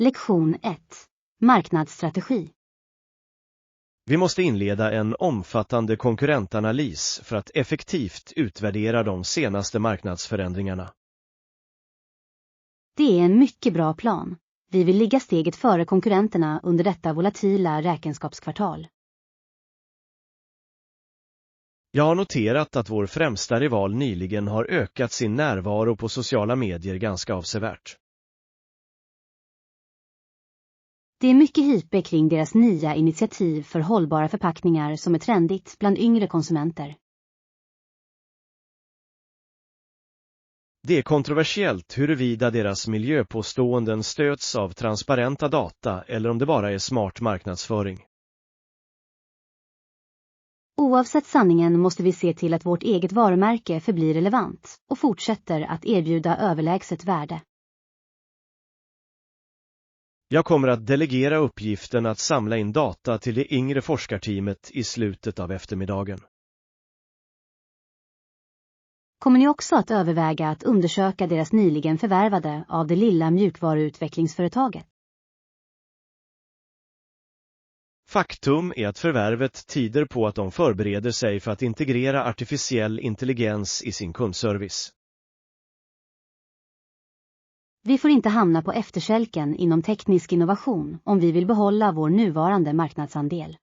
Lektion 1. Marknadsstrategi. Vi måste inleda en omfattande konkurrentanalys för att effektivt utvärdera de senaste marknadsförändringarna. Det är en mycket bra plan. Vi vill ligga steget före konkurrenterna under detta volatila räkenskapskvartal. Jag har noterat att vår främsta rival nyligen har ökat sin närvaro på sociala medier ganska avsevärt. Det är mycket hype kring deras nya initiativ för hållbara förpackningar som är trendigt bland yngre konsumenter. Det är kontroversiellt huruvida deras miljöpåståenden stöds av transparenta data eller om det bara är smart marknadsföring. Oavsett sanningen måste vi se till att vårt eget varumärke förblir relevant och fortsätter att erbjuda överlägset värde. Jag kommer att delegera uppgiften att samla in data till det yngre forskarteamet i slutet av eftermiddagen. Kommer ni också att överväga att undersöka deras nyligen förvärvade av det lilla mjukvaruutvecklingsföretaget? Faktum är att förvärvet tyder på att de förbereder sig för att integrera artificiell intelligens i sin kundservice. Vi får inte hamna på efterkälken inom teknisk innovation om vi vill behålla vår nuvarande marknadsandel.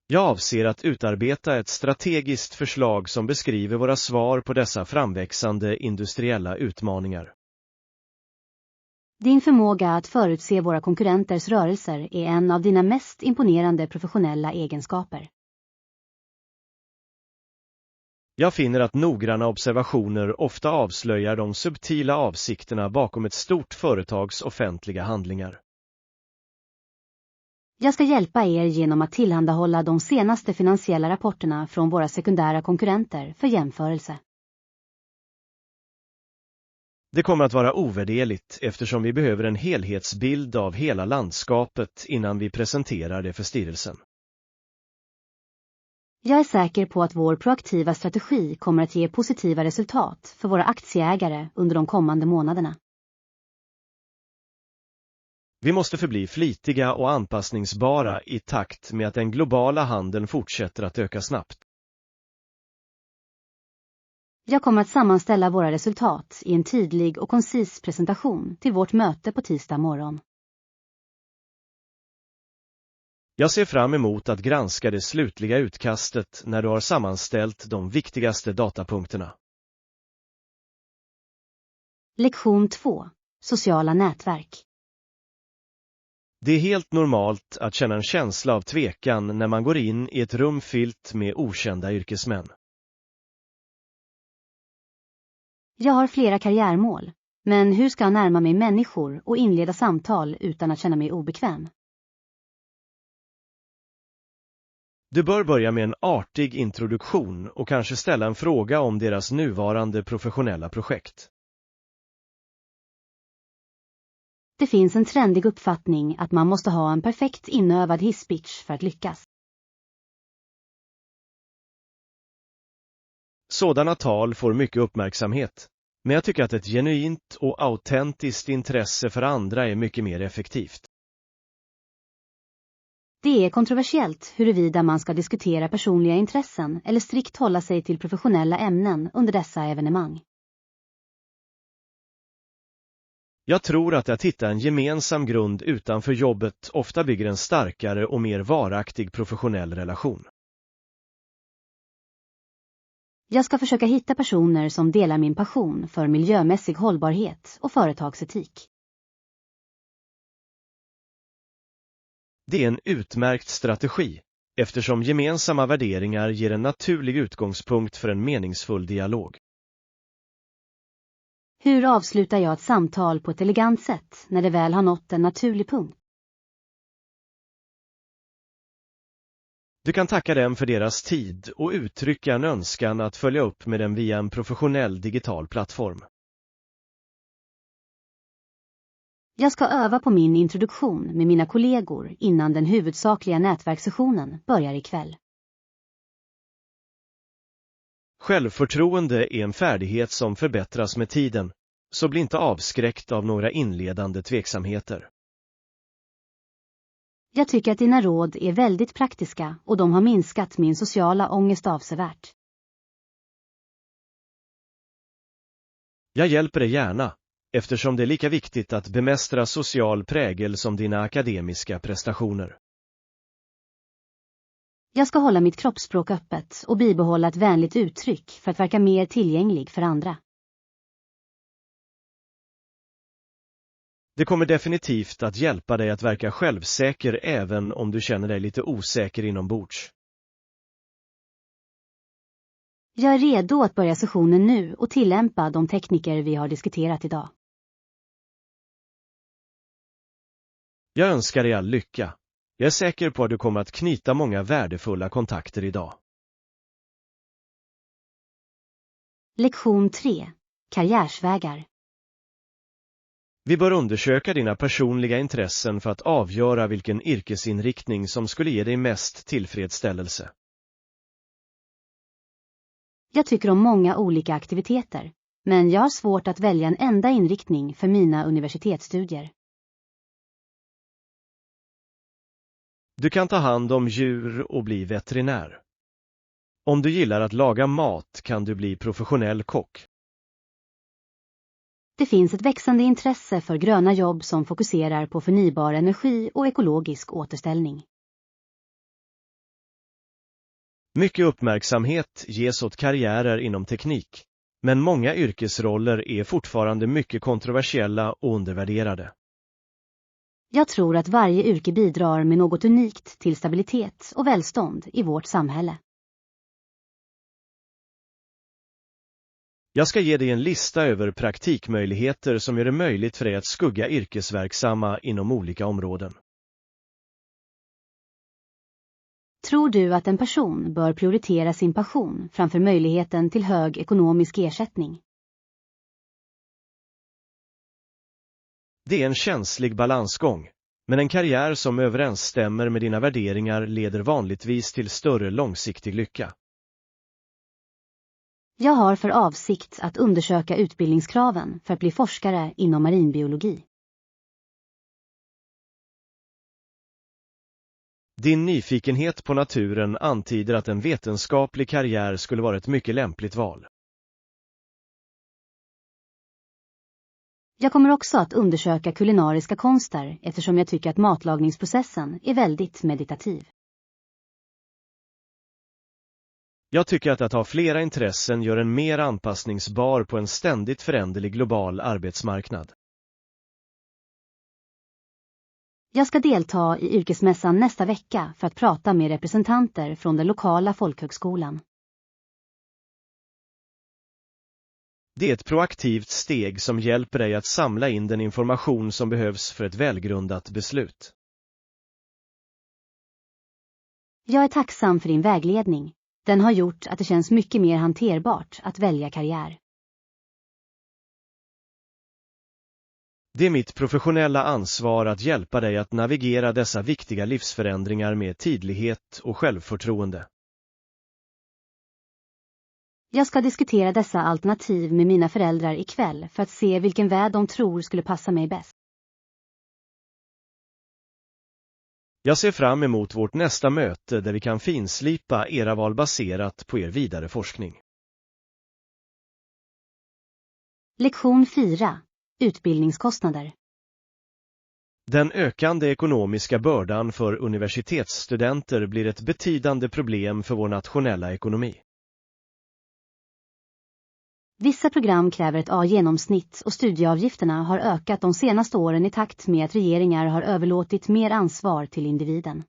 Jag avser att utarbeta ett strategiskt förslag som beskriver våra svar på dessa framväxande industriella utmaningar. Din förmåga att förutse våra konkurrenters rörelser är en av dina mest imponerande professionella egenskaper. Jag finner att noggranna observationer ofta avslöjar de subtila avsikterna bakom ett stort företags offentliga handlingar. Jag ska hjälpa er genom att tillhandahålla de senaste finansiella rapporterna från våra sekundära konkurrenter för jämförelse. Det kommer att vara ovärderligt eftersom vi behöver en helhetsbild av hela landskapet innan vi presenterar det för styrelsen. Jag är säker på att vår proaktiva strategi kommer att ge positiva resultat för våra aktieägare under de kommande månaderna. Vi måste förbli flitiga och anpassningsbara i takt med att den globala handeln fortsätter att öka snabbt. Jag kommer att sammanställa våra resultat i en tydlig och koncis presentation till vårt möte på tisdag morgon. Jag ser fram emot att granska det slutliga utkastet när du har sammanställt de viktigaste datapunkterna. Lektion 2. Sociala nätverk. Det är helt normalt att känna en känsla av tvekan när man går in i ett rum fyllt med okända yrkesmän. Jag har flera karriärmål, men hur ska jag närma mig människor och inleda samtal utan att känna mig obekväm? Du bör börja med en artig introduktion och kanske ställa en fråga om deras nuvarande professionella projekt. Det finns en trendig uppfattning att man måste ha en perfekt inövad hisspitch för att lyckas. Sådana tal får mycket uppmärksamhet, men jag tycker att ett genuint och autentiskt intresse för andra är mycket mer effektivt. Det är kontroversiellt huruvida man ska diskutera personliga intressen eller strikt hålla sig till professionella ämnen under dessa evenemang. Jag tror att hitta en gemensam grund utanför jobbet ofta bygger en starkare och mer varaktig professionell relation. Jag ska försöka hitta personer som delar min passion för miljömässig hållbarhet och företagsetik. Det är en utmärkt strategi, eftersom gemensamma värderingar ger en naturlig utgångspunkt för en meningsfull dialog. Hur avslutar jag ett samtal på ett elegant sätt när det väl har nått en naturlig punkt? Du kan tacka dem för deras tid och uttrycka en önskan att följa upp med dem via en professionell digital plattform. Jag ska öva på min introduktion med mina kollegor innan den huvudsakliga nätverkssessionen börjar ikväll. Självförtroende är en färdighet som förbättras med tiden, så bli inte avskräckt av några inledande tveksamheter. Jag tycker att dina råd är väldigt praktiska och de har minskat min sociala ångest avsevärt. Jag hjälper dig gärna, eftersom det är lika viktigt att bemästra social prägel som dina akademiska prestationer. Jag ska hålla mitt kroppsspråk öppet och bibehålla ett vänligt uttryck för att verka mer tillgänglig för andra. Det kommer definitivt att hjälpa dig att verka självsäker även om du känner dig lite osäker inombords. Jag är redo att börja sessionen nu och tillämpa de tekniker vi har diskuterat idag. Jag önskar dig all lycka. Jag är säker på att du kommer att knyta många värdefulla kontakter idag. Lektion 3. Karriärsvägar. Vi bör undersöka dina personliga intressen för att avgöra vilken yrkesinriktning som skulle ge dig mest tillfredsställelse. Jag tycker om många olika aktiviteter, men jag har svårt att välja en enda inriktning för mina universitetsstudier. Du kan ta hand om djur och bli veterinär. Om du gillar att laga mat kan du bli professionell kock. Det finns ett växande intresse för gröna jobb som fokuserar på förnybar energi och ekologisk återställning. Mycket uppmärksamhet ges åt karriärer inom teknik, men många yrkesroller är fortfarande mycket kontroversiella och undervärderade. Jag tror att varje yrke bidrar med något unikt till stabilitet och välstånd i vårt samhälle. Jag ska ge dig en lista över praktikmöjligheter som gör det möjligt för dig att skugga yrkesverksamma inom olika områden. Tror du att en person bör prioritera sin passion framför möjligheten till hög ekonomisk ersättning? Det är en känslig balansgång, men en karriär som överensstämmer med dina värderingar leder vanligtvis till större långsiktig lycka. Jag har för avsikt att undersöka utbildningskraven för att bli forskare inom marinbiologi. Din nyfikenhet på naturen antyder att en vetenskaplig karriär skulle vara ett mycket lämpligt val. Jag kommer också att undersöka kulinariska konster eftersom jag tycker att matlagningsprocessen är väldigt meditativ. Jag tycker att ha flera intressen gör en mer anpassningsbar på en ständigt föränderlig global arbetsmarknad. Jag ska delta i yrkesmässan nästa vecka för att prata med representanter från den lokala folkhögskolan. Det är ett proaktivt steg som hjälper dig att samla in den information som behövs för ett välgrundat beslut. Jag är tacksam för din vägledning. Den har gjort att det känns mycket mer hanterbart att välja karriär. Det är mitt professionella ansvar att hjälpa dig att navigera dessa viktiga livsförändringar med tydlighet och självförtroende. Jag ska diskutera dessa alternativ med mina föräldrar ikväll för att se vilken väg de tror skulle passa mig bäst. Jag ser fram emot vårt nästa möte där vi kan finslipa era val baserat på er vidare forskning. Lektion 4. Utbildningskostnader. Den ökande ekonomiska bördan för universitetsstudenter blir ett betydande problem för vår nationella ekonomi. Vissa program kräver ett A-genomsnitt och studieavgifterna har ökat de senaste åren i takt med att regeringar har överlåtit mer ansvar till individen.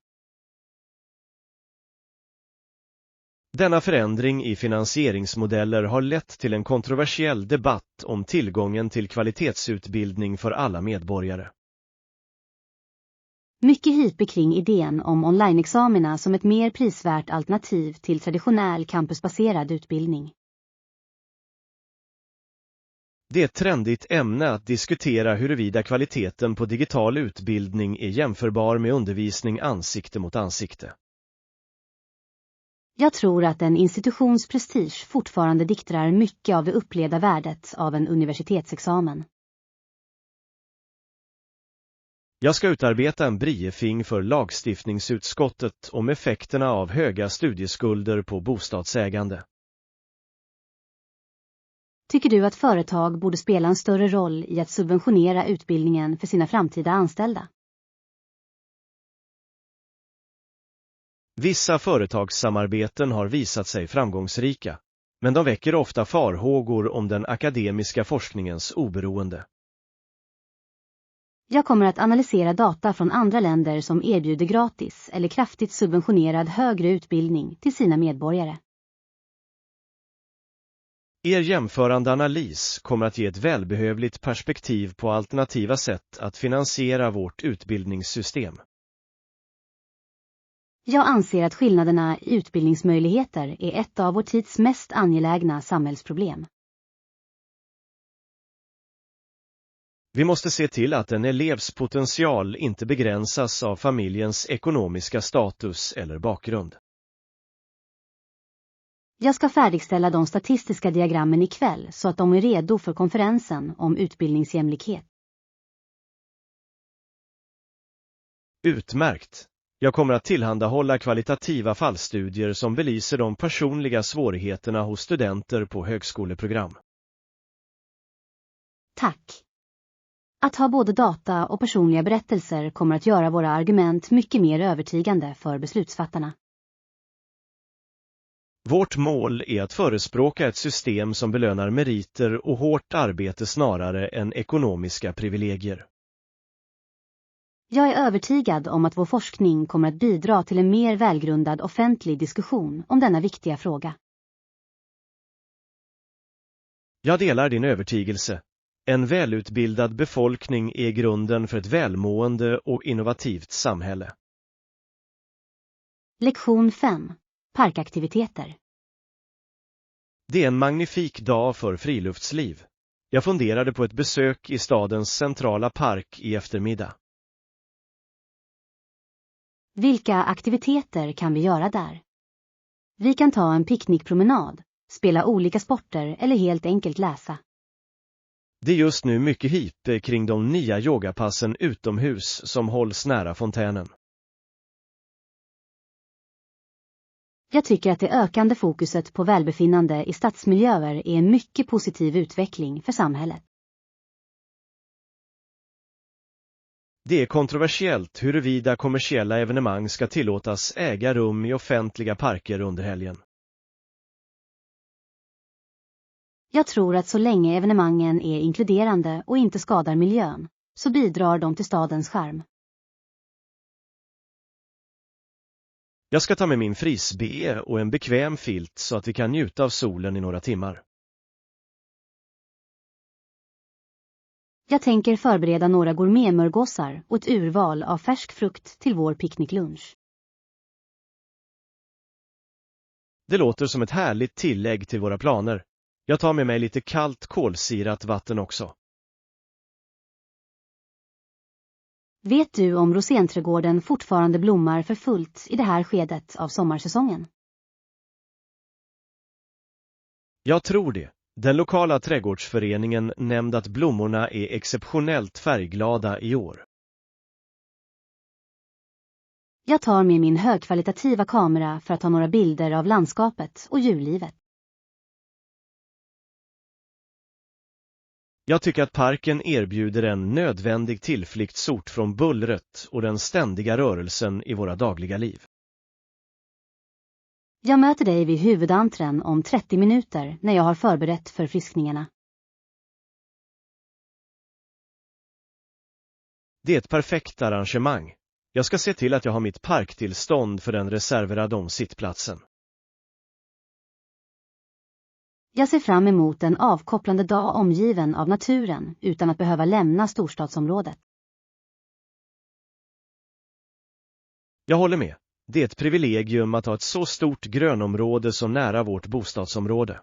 Denna förändring i finansieringsmodeller har lett till en kontroversiell debatt om tillgången till kvalitetsutbildning för alla medborgare. Mycket hype kring idén om onlineexamina som ett mer prisvärt alternativ till traditionell campusbaserad utbildning. Det är ett trendigt ämne att diskutera huruvida kvaliteten på digital utbildning är jämförbar med undervisning ansikte mot ansikte. Jag tror att en institutions prestige fortfarande diktrar mycket av det upplevda värdet av en universitetsexamen. Jag ska utarbeta en briefing för lagstiftningsutskottet om effekterna av höga studieskulder på bostadsägande. Tycker du att företag borde spela en större roll i att subventionera utbildningen för sina framtida anställda? Vissa företagssamarbeten har visat sig framgångsrika, men de väcker ofta farhågor om den akademiska forskningens oberoende. Jag kommer att analysera data från andra länder som erbjuder gratis eller kraftigt subventionerad högre utbildning till sina medborgare. Er jämförande analys kommer att ge ett välbehövligt perspektiv på alternativa sätt att finansiera vårt utbildningssystem. Jag anser att skillnaderna i utbildningsmöjligheter är ett av vår tids mest angelägna samhällsproblem. Vi måste se till att en elevs potential inte begränsas av familjens ekonomiska status eller bakgrund. Jag ska färdigställa de statistiska diagrammen ikväll så att de är redo för konferensen om utbildningsjämlikhet. Utmärkt! Jag kommer att tillhandahålla kvalitativa fallstudier som belyser de personliga svårigheterna hos studenter på högskoleprogram. Tack! Att ha både data och personliga berättelser kommer att göra våra argument mycket mer övertygande för beslutsfattarna. Vårt mål är att förespråka ett system som belönar meriter och hårt arbete snarare än ekonomiska privilegier. Jag är övertygad om att vår forskning kommer att bidra till en mer välgrundad offentlig diskussion om denna viktiga fråga. Jag delar din övertygelse. En välutbildad befolkning är grunden för ett välmående och innovativt samhälle. Lektion 5. Parkaktiviteter. Det är en magnifik dag för friluftsliv. Jag funderade på ett besök i stadens centrala park i eftermiddag. Vilka aktiviteter kan vi göra där? Vi kan ta en picknickpromenad, spela olika sporter eller helt enkelt läsa. Det är just nu mycket hype kring de nya yogapassen utomhus som hålls nära fontänen. Jag tycker att det ökande fokuset på välbefinnande i stadsmiljöer är en mycket positiv utveckling för samhället. Det är kontroversiellt huruvida kommersiella evenemang ska tillåtas äga rum i offentliga parker under helgen. Jag tror att så länge evenemangen är inkluderande och inte skadar miljön, så bidrar de till stadens charm. Jag ska ta med min frisbee och en bekväm filt så att vi kan njuta av solen i några timmar. Jag tänker förbereda några gourmetmörgåsar och ett urval av färsk frukt till vår picknicklunch. Det låter som ett härligt tillägg till våra planer. Jag tar med mig lite kallt kolsyrat vatten också. Vet du om rosenträdgården fortfarande blommar för fullt i det här skedet av sommarsäsongen? Jag tror det. Den lokala trädgårdsföreningen nämnde att blommorna är exceptionellt färgglada i år. Jag tar med min högkvalitativa kamera för att ta några bilder av landskapet och djurlivet. Jag tycker att parken erbjuder en nödvändig tillflyktsort från bullret och den ständiga rörelsen i våra dagliga liv. Jag möter dig vid huvudentren om 30 minuter när jag har förberett förfriskningarna. Det är ett perfekt arrangemang. Jag ska se till att jag har mitt parktillstånd för den reserverade om sittplatsen. Jag ser fram emot en avkopplande dag omgiven av naturen utan att behöva lämna storstadsområdet. Jag håller med. Det är ett privilegium att ha ett så stort grönområde så nära vårt bostadsområde.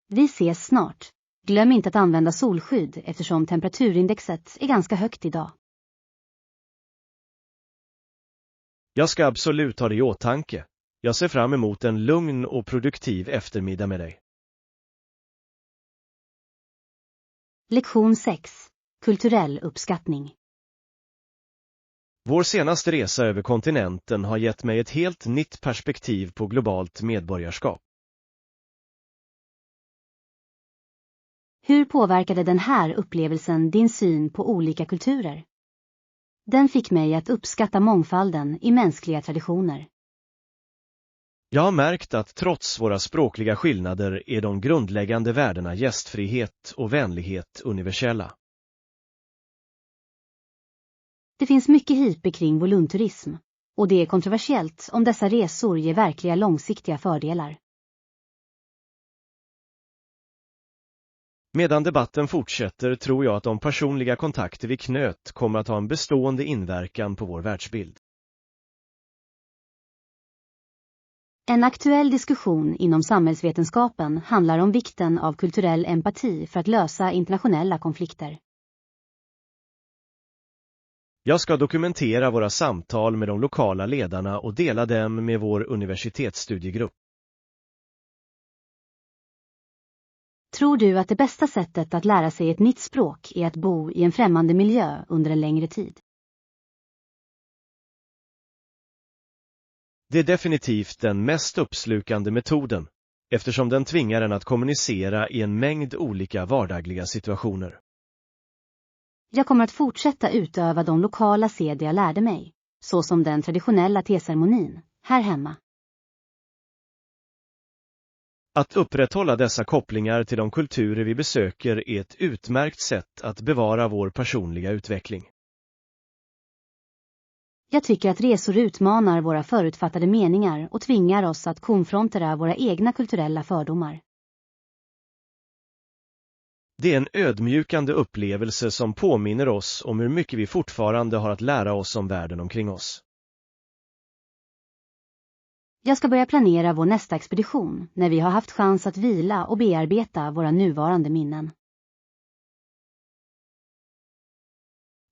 Vi ses snart. Glöm inte att använda solskydd eftersom temperaturindexet är ganska högt idag. Jag ska absolut ha det i åtanke. Jag ser fram emot en lugn och produktiv eftermiddag med dig. Lektion 6. Kulturell uppskattning. Vår senaste resa över kontinenten har gett mig ett helt nytt perspektiv på globalt medborgarskap. Hur påverkade den här upplevelsen din syn på olika kulturer? Den fick mig att uppskatta mångfalden i mänskliga traditioner. Jag har märkt att trots våra språkliga skillnader är de grundläggande värdena gästfrihet och vänlighet universella. Det finns mycket hype kring volunturism, och det är kontroversiellt om dessa resor ger verkliga långsiktiga fördelar. Medan debatten fortsätter tror jag att de personliga kontakter vi knöt kommer att ha en bestående inverkan på vår världsbild. En aktuell diskussion inom samhällsvetenskapen handlar om vikten av kulturell empati för att lösa internationella konflikter. Jag ska dokumentera våra samtal med de lokala ledarna och dela dem med vår universitetsstudiegrupp. Tror du att det bästa sättet att lära sig ett nytt språk är att bo i en främmande miljö under en längre tid? Det är definitivt den mest uppslukande metoden, eftersom den tvingar en att kommunicera i en mängd olika vardagliga situationer. Jag kommer att fortsätta utöva de lokala seder jag lärde mig, såsom den traditionella teceremonin, här hemma. Att upprätthålla dessa kopplingar till de kulturer vi besöker är ett utmärkt sätt att bevara vår personliga utveckling. Jag tycker att resor utmanar våra förutfattade meningar och tvingar oss att konfrontera våra egna kulturella fördomar. Det är en ödmjukande upplevelse som påminner oss om hur mycket vi fortfarande har att lära oss om världen omkring oss. Jag ska börja planera vår nästa expedition när vi har haft chans att vila och bearbeta våra nuvarande minnen.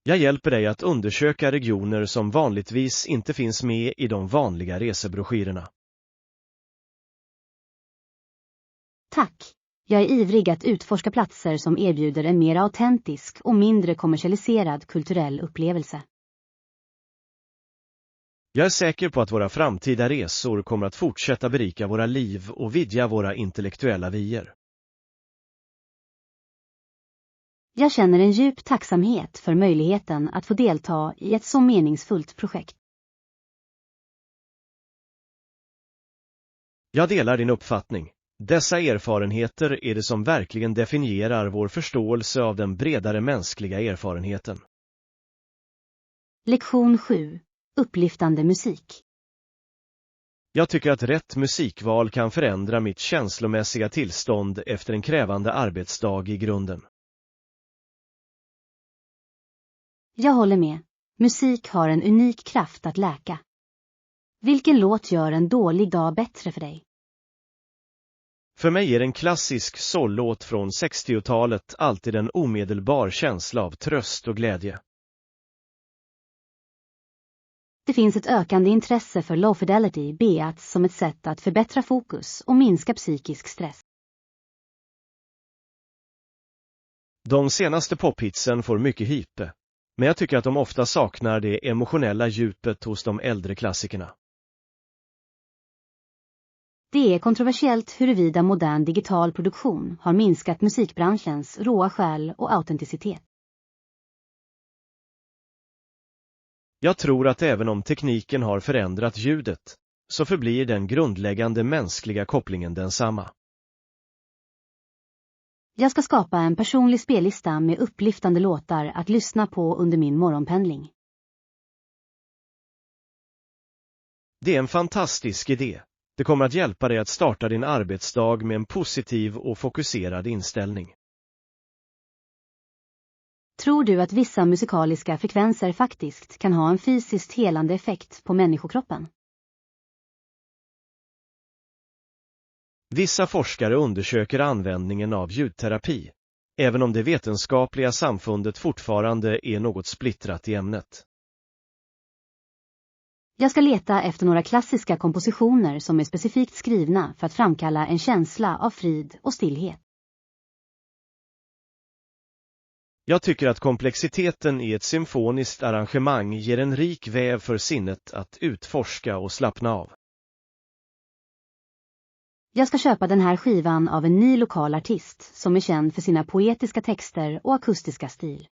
Jag hjälper dig att undersöka regioner som vanligtvis inte finns med i de vanliga resebroschyrerna. Tack! Jag är ivrig att utforska platser som erbjuder en mer autentisk och mindre kommersialiserad kulturell upplevelse. Jag är säker på att våra framtida resor kommer att fortsätta berika våra liv och vidga våra intellektuella vyer. Jag känner en djup tacksamhet för möjligheten att få delta i ett så meningsfullt projekt. Jag delar din uppfattning. Dessa erfarenheter är det som verkligen definierar vår förståelse av den bredare mänskliga erfarenheten. Lektion 7. Upplyftande musik. Jag tycker att rätt musikval kan förändra mitt känslomässiga tillstånd efter en krävande arbetsdag i grunden. Jag håller med. Musik har en unik kraft att läka. Vilken låt gör en dålig dag bättre för dig? För mig är en klassisk soul-låt från 60-talet alltid en omedelbar känsla av tröst och glädje. Det finns ett ökande intresse för low fidelity beats som ett sätt att förbättra fokus och minska psykisk stress. De senaste pophitsen får mycket hype, men jag tycker att de ofta saknar det emotionella djupet hos de äldre klassikerna. Det är kontroversiellt huruvida modern digital produktion har minskat musikbranschens råa själ och autenticitet. Jag tror att även om tekniken har förändrat ljudet, så förblir den grundläggande mänskliga kopplingen densamma. Jag ska skapa en personlig spellista med upplyftande låtar att lyssna på under min morgonpendling. Det är en fantastisk idé. Det kommer att hjälpa dig att starta din arbetsdag med en positiv och fokuserad inställning. Tror du att vissa musikaliska frekvenser faktiskt kan ha en fysiskt helande effekt på människokroppen? Vissa forskare undersöker användningen av ljudterapi, även om det vetenskapliga samfundet fortfarande är något splittrat i ämnet. Jag ska leta efter några klassiska kompositioner som är specifikt skrivna för att framkalla en känsla av frid och stillhet. Jag tycker att komplexiteten i ett symfoniskt arrangemang ger en rik väv för sinnet att utforska och slappna av. Jag ska köpa den här skivan av en ny lokal artist som är känd för sina poetiska texter och akustiska stil.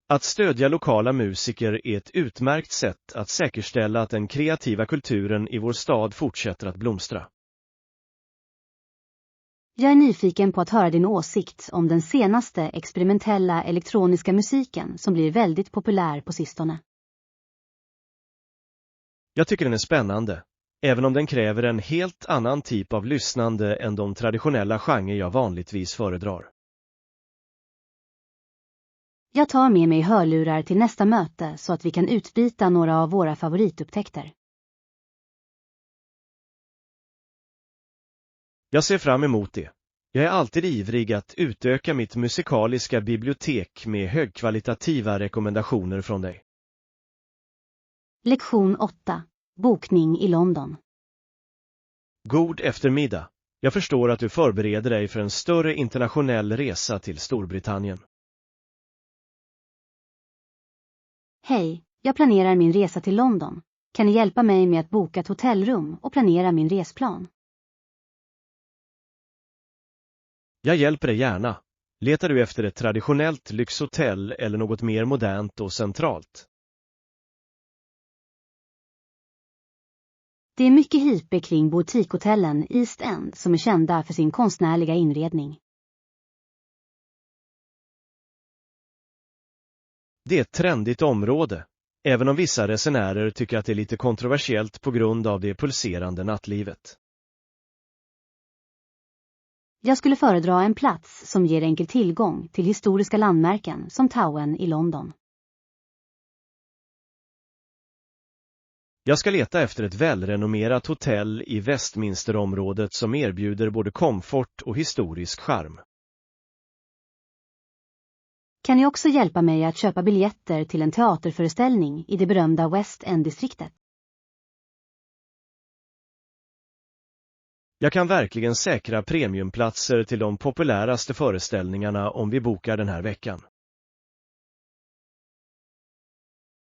Att stödja lokala musiker är ett utmärkt sätt att säkerställa att den kreativa kulturen i vår stad fortsätter att blomstra. Jag är nyfiken på att höra din åsikt om den senaste experimentella elektroniska musiken som blir väldigt populär på sistone. Jag tycker den är spännande, även om den kräver en helt annan typ av lyssnande än de traditionella genrer jag vanligtvis föredrar. Jag tar med mig hörlurar till nästa möte så att vi kan utbyta några av våra favoritupptäckter. Jag ser fram emot det. Jag är alltid ivrig att utöka mitt musikaliska bibliotek med högkvalitativa rekommendationer från dig. Lektion 8. Bokning i London. God eftermiddag. Jag förstår att du förbereder dig för en större internationell resa till Storbritannien. Hej, jag planerar min resa till London. Kan ni hjälpa mig med att boka ett hotellrum och planera min resplan? Jag hjälper dig gärna. Letar du efter ett traditionellt lyxhotell eller något mer modernt och centralt? Det är mycket hype kring boutiquehotellen East End som är kända för sin konstnärliga inredning. Det är ett trendigt område, även om vissa resenärer tycker att det är lite kontroversiellt på grund av det pulserande nattlivet. Jag skulle föredra en plats som ger enkel tillgång till historiska landmärken som Towern i London. Jag ska leta efter ett välrenommerat hotell i Westminsterområdet som erbjuder både komfort och historisk charm. Kan ni också hjälpa mig att köpa biljetter till en teaterföreställning i det berömda West End-distriktet? Jag kan verkligen säkra premiumplatser till de populäraste föreställningarna om vi bokar den här veckan.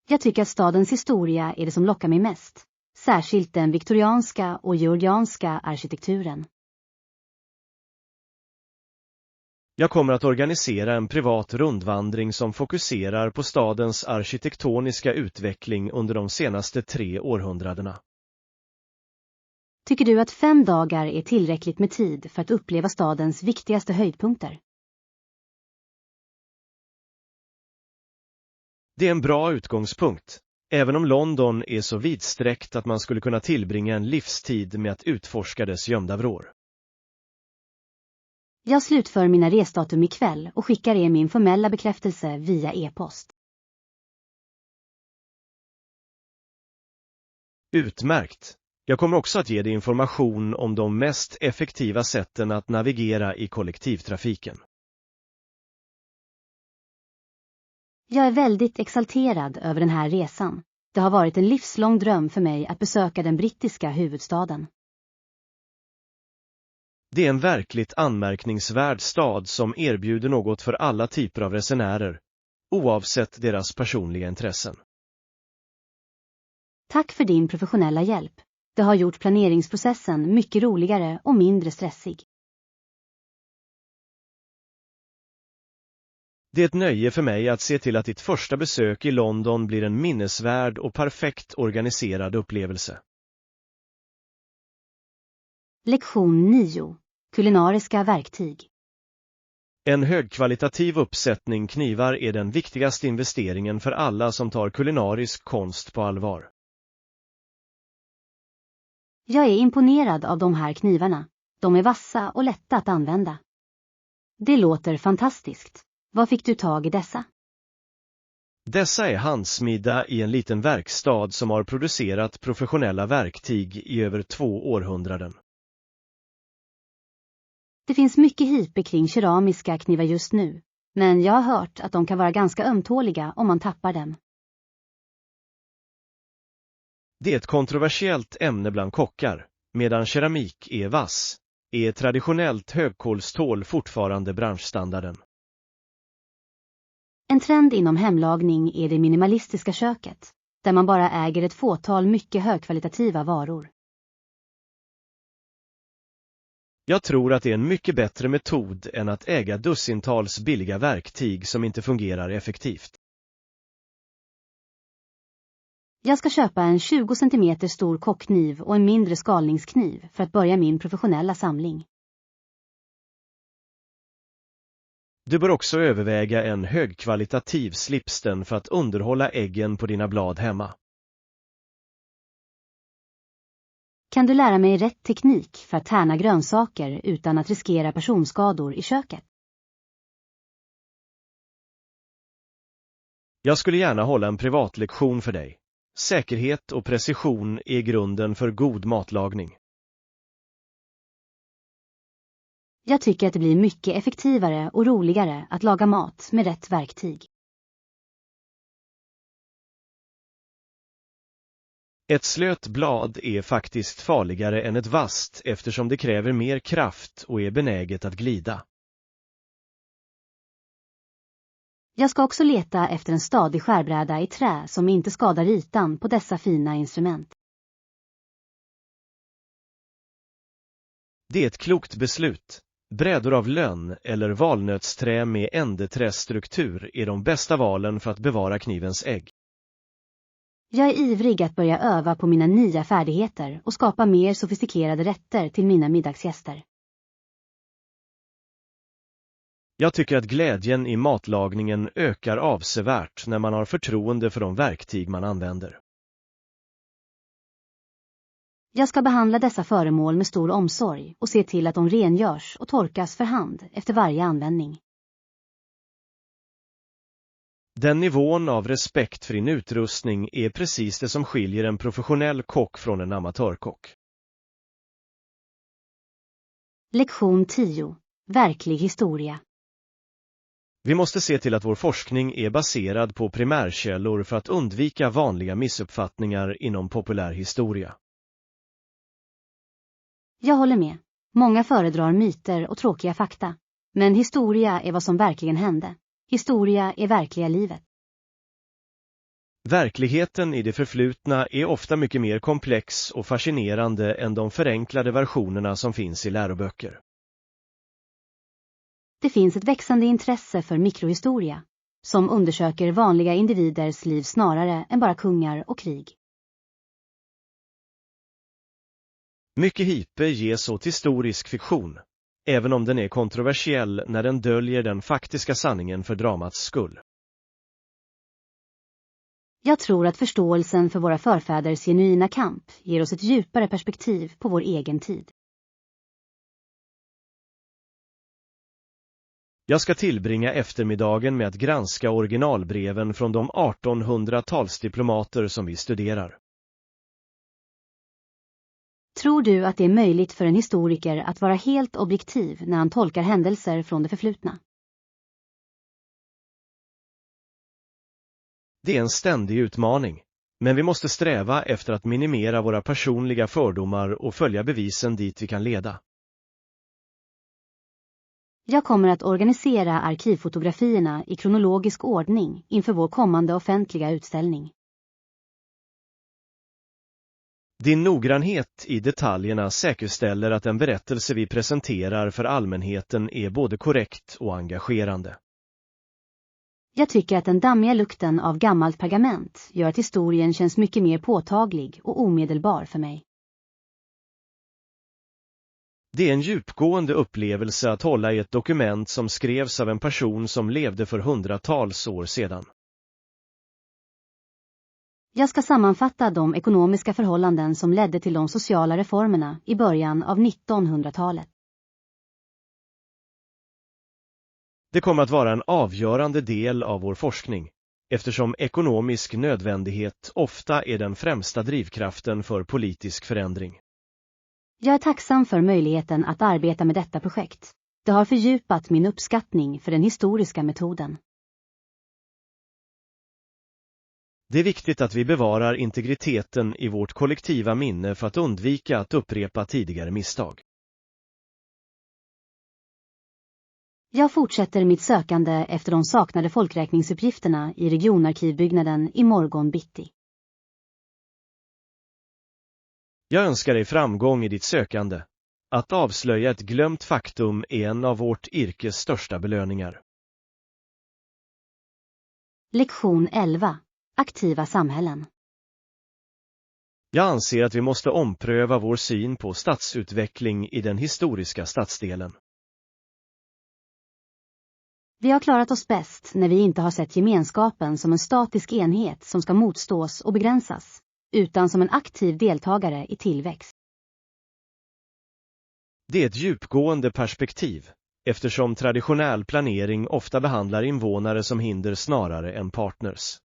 Jag tycker att stadens historia är det som lockar mig mest, särskilt den viktorianska och georgianska arkitekturen. Jag kommer att organisera en privat rundvandring som fokuserar på stadens arkitektoniska utveckling under de senaste 3 århundradena. Tycker du att 5 dagar är tillräckligt med tid för att uppleva stadens viktigaste höjdpunkter? Det är en bra utgångspunkt, även om London är så vidsträckt att man skulle kunna tillbringa en livstid med att utforska dess gömda vrår. Jag slutför mina resdatum ikväll och skickar er min formella bekräftelse via e-post. Utmärkt! Jag kommer också att ge dig information om de mest effektiva sätten att navigera i kollektivtrafiken. Jag är väldigt exalterad över den här resan. Det har varit en livslång dröm för mig att besöka den brittiska huvudstaden. Det är en verkligt anmärkningsvärd stad som erbjuder något för alla typer av resenärer, oavsett deras personliga intressen. Tack för din professionella hjälp. Det har gjort planeringsprocessen mycket roligare och mindre stressig. Det är ett nöje för mig att se till att ditt första besök i London blir en minnesvärd och perfekt organiserad upplevelse. Lektion 9. Kulinariska verktyg. En högkvalitativ uppsättning knivar är den viktigaste investeringen för alla som tar kulinarisk konst på allvar. Jag är imponerad av de här knivarna. De är vassa och lätta att använda. Det låter fantastiskt. Var fick du tag i dessa? Dessa är handsmidda i en liten verkstad som har producerat professionella verktyg i över 2 århundraden. Det finns mycket hype kring keramiska knivar just nu, men jag har hört att de kan vara ganska ömtåliga om man tappar dem. Det är ett kontroversiellt ämne bland kockar, medan keramik är vass, är traditionellt högkolstål fortfarande branschstandarden. En trend inom hemlagning är det minimalistiska köket, där man bara äger ett fåtal mycket högkvalitativa varor. Jag tror att det är en mycket bättre metod än att äga dussintals billiga verktyg som inte fungerar effektivt. Jag ska köpa en 20 cm stor kockkniv och en mindre skalningskniv för att börja min professionella samling. Du bör också överväga en högkvalitativ slipsten för att underhålla äggen på dina blad hemma. Kan du lära mig rätt teknik för att tärna grönsaker utan att riskera personskador i köket? Jag skulle gärna hålla en privatlektion för dig. Säkerhet och precision är grunden för god matlagning. Jag tycker att det blir mycket effektivare och roligare att laga mat med rätt verktyg. Ett slött blad är faktiskt farligare än ett vasst eftersom det kräver mer kraft och är benäget att glida. Jag ska också leta efter en stadig skärbräda i trä som inte skadar ytan på dessa fina instrument. Det är ett klokt beslut. Brädor av lönn eller valnötsträ med ändeträstruktur är de bästa valen för att bevara knivens ägg. Jag är ivrig att börja öva på mina nya färdigheter och skapa mer sofistikerade rätter till mina middagsgäster. Jag tycker att glädjen i matlagningen ökar avsevärt när man har förtroende för de verktyg man använder. Jag ska behandla dessa föremål med stor omsorg och se till att de rengörs och torkas för hand efter varje användning. Den nivån av respekt för din utrustning är precis det som skiljer en professionell kock från en amatörkock. Lektion 10. Verklig historia. Vi måste se till att vår forskning är baserad på primärkällor för att undvika vanliga missuppfattningar inom populär historia. Jag håller med. Många föredrar myter och tråkiga fakta. Men historia är vad som verkligen hände. Historia är verkliga livet. Verkligheten i det förflutna är ofta mycket mer komplex och fascinerande än de förenklade versionerna som finns i läroböcker. Det finns ett växande intresse för mikrohistoria, som undersöker vanliga individers liv snarare än bara kungar och krig. Mycket hype ges åt historisk fiktion, även om den är kontroversiell när den döljer den faktiska sanningen för dramats skull. Jag tror att förståelsen för våra förfäders genuina kamp ger oss ett djupare perspektiv på vår egen tid. Jag ska tillbringa eftermiddagen med att granska originalbreven från de 1800-talsdiplomater som vi studerar. Tror du att det är möjligt för en historiker att vara helt objektiv när han tolkar händelser från det förflutna? Det är en ständig utmaning, men vi måste sträva efter att minimera våra personliga fördomar och följa bevisen dit vi kan leda. Jag kommer att organisera arkivfotografierna i kronologisk ordning inför vår kommande offentliga utställning. Din noggrannhet i detaljerna säkerställer att den berättelse vi presenterar för allmänheten är både korrekt och engagerande. Jag tycker att den dammiga lukten av gammalt pergament gör att historien känns mycket mer påtaglig och omedelbar för mig. Det är en djupgående upplevelse att hålla i ett dokument som skrevs av en person som levde för hundratals år sedan. Jag ska sammanfatta de ekonomiska förhållanden som ledde till de sociala reformerna i början av 1900-talet. Det kommer att vara en avgörande del av vår forskning, eftersom ekonomisk nödvändighet ofta är den främsta drivkraften för politisk förändring. Jag är tacksam för möjligheten att arbeta med detta projekt. Det har fördjupat min uppskattning för den historiska metoden. Det är viktigt att vi bevarar integriteten i vårt kollektiva minne för att undvika att upprepa tidigare misstag. Jag fortsätter mitt sökande efter de saknade folkräkningsuppgifterna i regionarkivbyggnaden i morgon bitti. Jag önskar dig framgång i ditt sökande. Att avslöja ett glömt faktum är en av vårt yrkes största belöningar. Lektion 11. Aktiva samhällen. Jag anser att vi måste ompröva vår syn på stadsutveckling i den historiska stadsdelen. Vi har klarat oss bäst när vi inte har sett gemenskapen som en statisk enhet som ska motstås och begränsas, utan som en aktiv deltagare i tillväxt. Det är ett djupgående perspektiv, eftersom traditionell planering ofta behandlar invånare som hinder snarare än partners.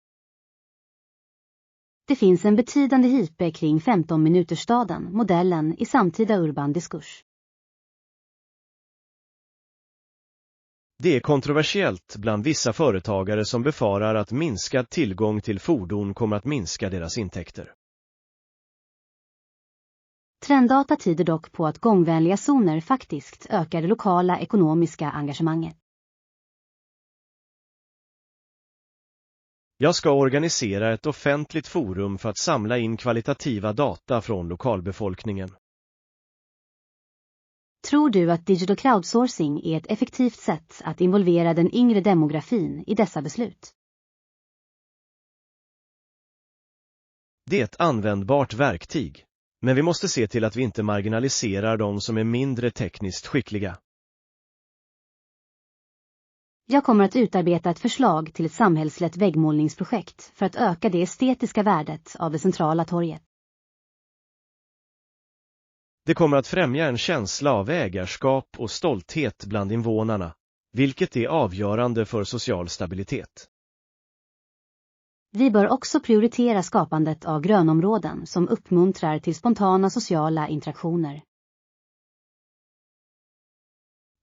Det finns en betydande hype kring 15-minutersstaden, modellen i samtida urban diskurs. Det är kontroversiellt bland vissa företagare som befarar att minskad tillgång till fordon kommer att minska deras intäkter. Trenddata tyder dock på att gångvänliga zoner faktiskt ökar det lokala ekonomiska engagemanget. Jag ska organisera ett offentligt forum för att samla in kvalitativa data från lokalbefolkningen. Tror du att digital crowdsourcing är ett effektivt sätt att involvera den yngre demografin i dessa beslut? Det är ett användbart verktyg, men vi måste se till att vi inte marginaliserar de som är mindre tekniskt skickliga. Jag kommer att utarbeta ett förslag till ett samhällslett väggmålningsprojekt för att öka det estetiska värdet av det centrala torget. Det kommer att främja en känsla av ägarskap och stolthet bland invånarna, vilket är avgörande för social stabilitet. Vi bör också prioritera skapandet av grönområden som uppmuntrar till spontana sociala interaktioner.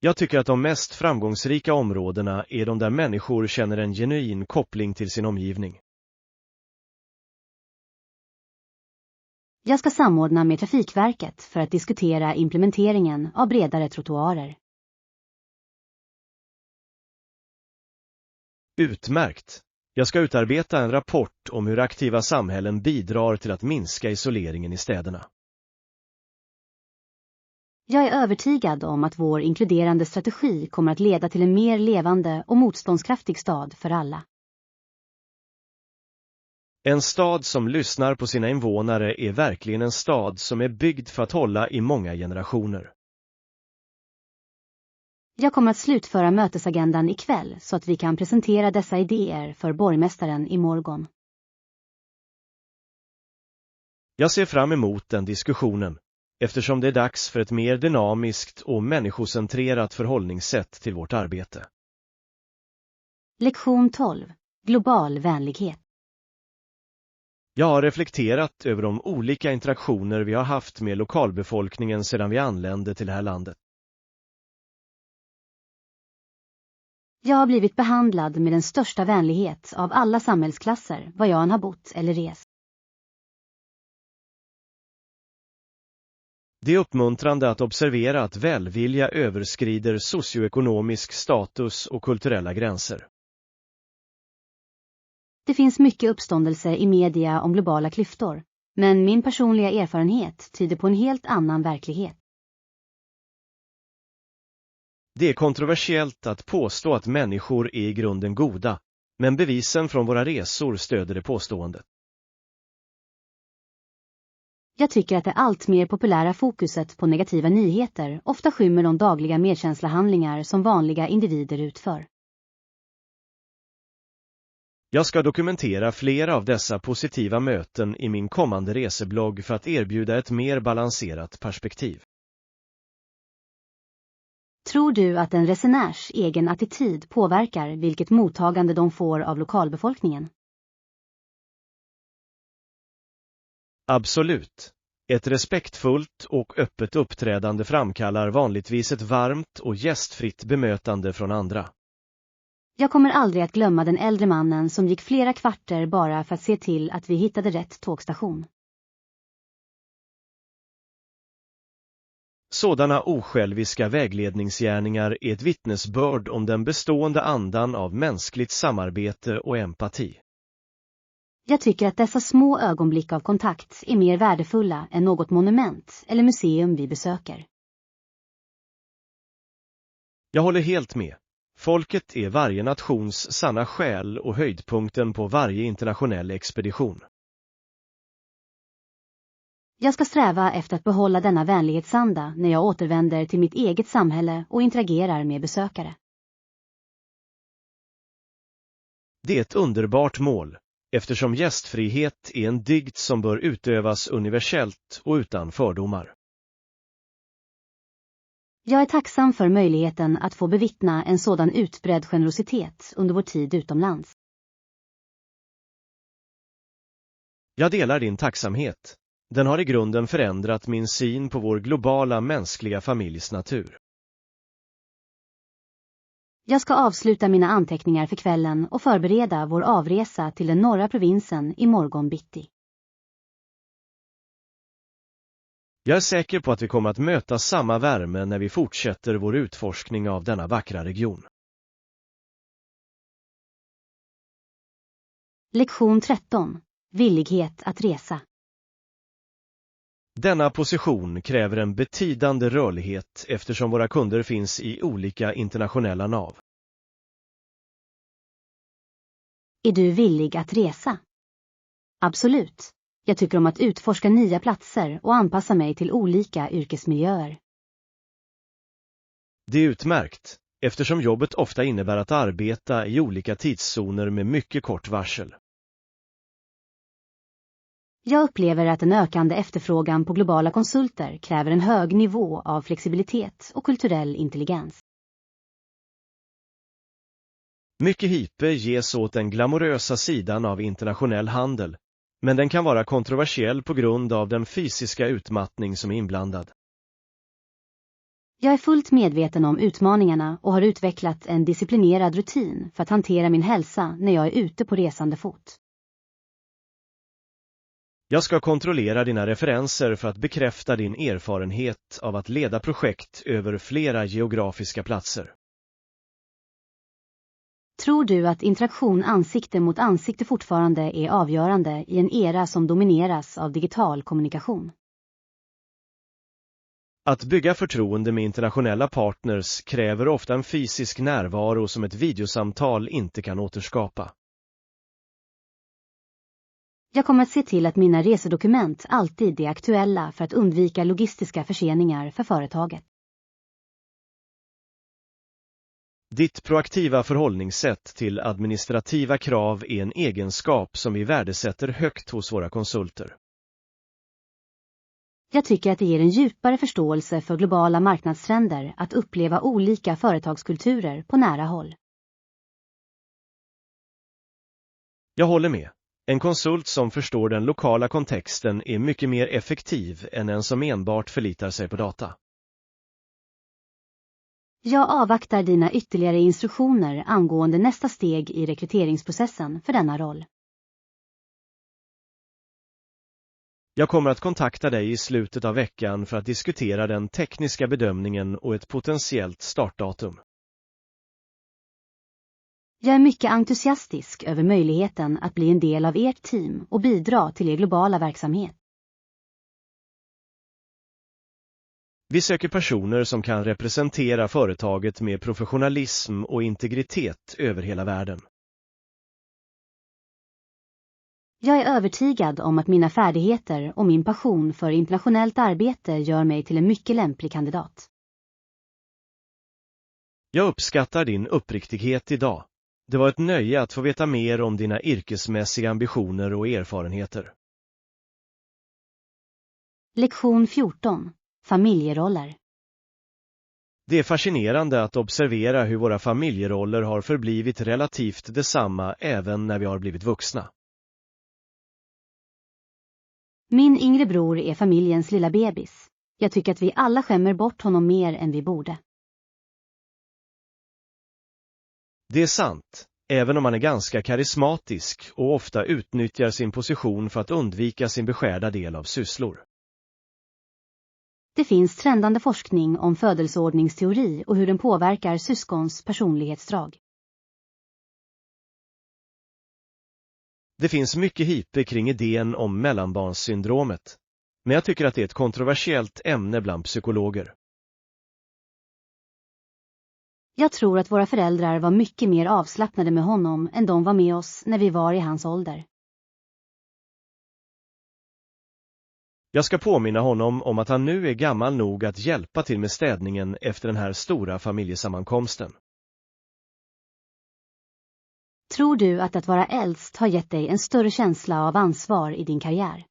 Jag tycker att de mest framgångsrika områdena är de där människor känner en genuin koppling till sin omgivning. Jag ska samordna med Trafikverket för att diskutera implementeringen av bredare trottoarer. Utmärkt! Jag ska utarbeta en rapport om hur aktiva samhällen bidrar till att minska isoleringen i städerna. Jag är övertygad om att vår inkluderande strategi kommer att leda till en mer levande och motståndskraftig stad för alla. En stad som lyssnar på sina invånare är verkligen en stad som är byggd för att hålla i många generationer. Jag kommer att slutföra mötesagendan ikväll så att vi kan presentera dessa idéer för borgmästaren i morgon. Jag ser fram emot den diskussionen, eftersom det är dags för ett mer dynamiskt och människocentrerat förhållningssätt till vårt arbete. Lektion 12. Global vänlighet. Jag har reflekterat över de olika interaktioner vi har haft med lokalbefolkningen sedan vi anlände till det här landet. Jag har blivit behandlad med den största vänlighet av alla samhällsklasser var jag än har bott eller rest. Det är uppmuntrande att observera att välvilja överskrider socioekonomisk status och kulturella gränser. Det finns mycket uppståndelse i media om globala klyftor, men min personliga erfarenhet tyder på en helt annan verklighet. Det är kontroversiellt att påstå att människor är i grunden goda, men bevisen från våra resor stöder det påståendet. Jag tycker att det allt mer populära fokuset på negativa nyheter ofta skymmer de dagliga medkänslohandlingar som vanliga individer utför. Jag ska dokumentera flera av dessa positiva möten i min kommande reseblogg för att erbjuda ett mer balanserat perspektiv. Tror du att en resenärs egen attityd påverkar vilket mottagande de får av lokalbefolkningen? Absolut. Ett respektfullt och öppet uppträdande framkallar vanligtvis ett varmt och gästfritt bemötande från andra. Jag kommer aldrig att glömma den äldre mannen som gick flera kvarter bara för att se till att vi hittade rätt tågstation. Sådana osjälviska vägledningsgärningar är ett vittnesbörd om den bestående andan av mänskligt samarbete och empati. Jag tycker att dessa små ögonblick av kontakt är mer värdefulla än något monument eller museum vi besöker. Jag håller helt med. Folket är varje nations sanna själ och höjdpunkten på varje internationell expedition. Jag ska sträva efter att behålla denna vänlighetsanda när jag återvänder till mitt eget samhälle och interagerar med besökare. Det är ett underbart mål, eftersom gästfrihet är en dygd som bör utövas universellt och utan fördomar. Jag är tacksam för möjligheten att få bevittna en sådan utbredd generositet under vår tid utomlands. Jag delar din tacksamhet. Den har i grunden förändrat min syn på vår globala mänskliga familjs natur. Jag ska avsluta mina anteckningar för kvällen och förbereda vår avresa till den norra provinsen i morgon bitti. Jag är säker på att vi kommer att möta samma värme när vi fortsätter vår utforskning av denna vackra region. Lektion 13. Villighet att resa. Denna position kräver en betydande rörlighet eftersom våra kunder finns i olika internationella nav. Är du villig att resa? Absolut. Jag tycker om att utforska nya platser och anpassa mig till olika yrkesmiljöer. Det är utmärkt, eftersom jobbet ofta innebär att arbeta i olika tidszoner med mycket kort varsel. Jag upplever att en ökande efterfrågan på globala konsulter kräver en hög nivå av flexibilitet och kulturell intelligens. Mycket hype ges åt den glamorösa sidan av internationell handel, men den kan vara kontroversiell på grund av den fysiska utmattning som är inblandad. Jag är fullt medveten om utmaningarna och har utvecklat en disciplinerad rutin för att hantera min hälsa när jag är ute på resande fot. Jag ska kontrollera dina referenser för att bekräfta din erfarenhet av att leda projekt över flera geografiska platser. Tror du att interaktion ansikte mot ansikte fortfarande är avgörande i en era som domineras av digital kommunikation? Att bygga förtroende med internationella partners kräver ofta en fysisk närvaro som ett videosamtal inte kan återskapa. Jag kommer att se till att mina resedokument alltid är aktuella för att undvika logistiska förseningar för företaget. Ditt proaktiva förhållningssätt till administrativa krav är en egenskap som vi värdesätter högt hos våra konsulter. Jag tycker att det ger en djupare förståelse för globala marknadstrender att uppleva olika företagskulturer på nära håll. Jag håller med. En konsult som förstår den lokala kontexten är mycket mer effektiv än en som enbart förlitar sig på data. Jag avvaktar dina ytterligare instruktioner angående nästa steg i rekryteringsprocessen för denna roll. Jag kommer att kontakta dig i slutet av veckan för att diskutera den tekniska bedömningen och ett potentiellt startdatum. Jag är mycket entusiastisk över möjligheten att bli en del av ert team och bidra till er globala verksamhet. Vi söker personer som kan representera företaget med professionalism och integritet över hela världen. Jag är övertygad om att mina färdigheter och min passion för internationellt arbete gör mig till en mycket lämplig kandidat. Jag uppskattar din uppriktighet idag. Det var ett nöje att få veta mer om dina yrkesmässiga ambitioner och erfarenheter. Lektion 14. Familjeroller. Det är fascinerande att observera hur våra familjeroller har förblivit relativt detsamma även när vi har blivit vuxna. Min yngre bror är familjens lilla bebis. Jag tycker att vi alla skämmer bort honom mer än vi borde. Det är sant, även om han är ganska karismatisk och ofta utnyttjar sin position för att undvika sin beskärda del av sysslor. Det finns trendande forskning om födelseordningsteori och hur den påverkar syskons personlighetsdrag. Det finns mycket hype kring idén om mellanbarnssyndromet, men jag tycker att det är ett kontroversiellt ämne bland psykologer. Jag tror att våra föräldrar var mycket mer avslappnade med honom än de var med oss när vi var i hans ålder. Jag ska påminna honom om att han nu är gammal nog att hjälpa till med städningen efter den här stora familjesammankomsten. Tror du att vara äldst har gett dig en större känsla av ansvar i din karriär?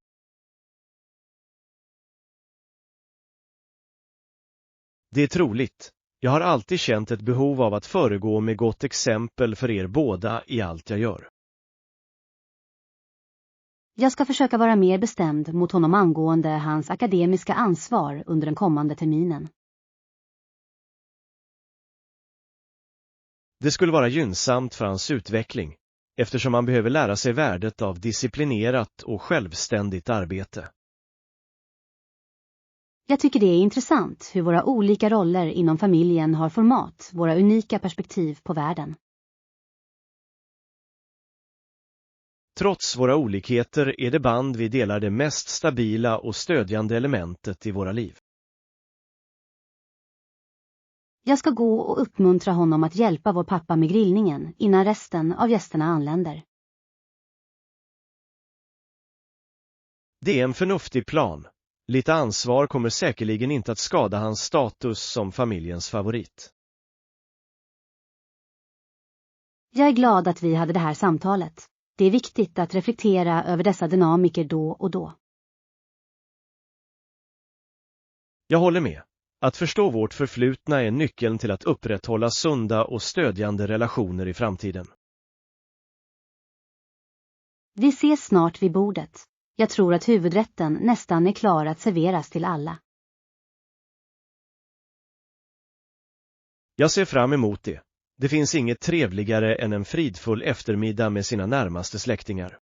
Det är troligt. Jag har alltid känt ett behov av att föregå med gott exempel för er båda i allt jag gör. Jag ska försöka vara mer bestämd mot honom angående hans akademiska ansvar under den kommande terminen. Det skulle vara gynnsamt för hans utveckling, eftersom han behöver lära sig värdet av disciplinerat och självständigt arbete. Jag tycker det är intressant hur våra olika roller inom familjen har format våra unika perspektiv på världen. Trots våra olikheter är det band vi delar det mest stabila och stödjande elementet i våra liv. Jag ska gå och uppmuntra honom att hjälpa vår pappa med grillningen innan resten av gästerna anländer. Det är en förnuftig plan. Lite ansvar kommer säkerligen inte att skada hans status som familjens favorit. Jag är glad att vi hade det här samtalet. Det är viktigt att reflektera över dessa dynamiker då och då. Jag håller med. Att förstå vårt förflutna är nyckeln till att upprätthålla sunda och stödjande relationer i framtiden. Vi ses snart vid bordet. Jag tror att huvudrätten nästan är klar att serveras till alla. Jag ser fram emot det. Det finns inget trevligare än en fridfull eftermiddag med sina närmaste släktingar.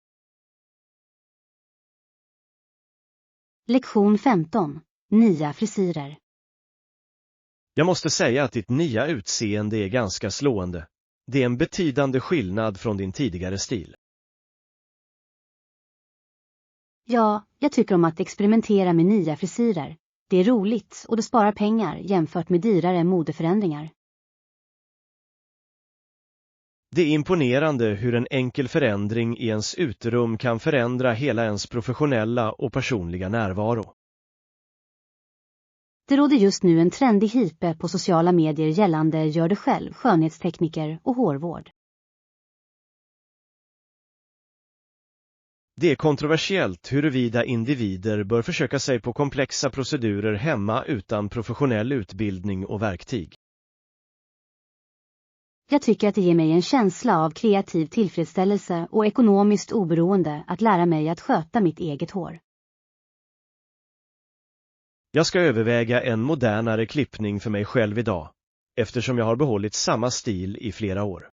Lektion 15. Nya frisyrer. Jag måste säga att ditt nya utseende är ganska slående. Det är en betydande skillnad från din tidigare stil. Ja, jag tycker om att experimentera med nya frisyrer. Det är roligt och det sparar pengar jämfört med dyrare modeförändringar. Det är imponerande hur en enkel förändring i ens uterum kan förändra hela ens professionella och personliga närvaro. Det råder just nu en trendig hype på sociala medier gällande gör det själv, skönhetstekniker och hårvård. Det är kontroversiellt huruvida individer bör försöka sig på komplexa procedurer hemma utan professionell utbildning och verktyg. Jag tycker att det ger mig en känsla av kreativ tillfredsställelse och ekonomiskt oberoende att lära mig att sköta mitt eget hår. Jag ska överväga en modernare klippning för mig själv idag, eftersom jag har behållit samma stil i flera år.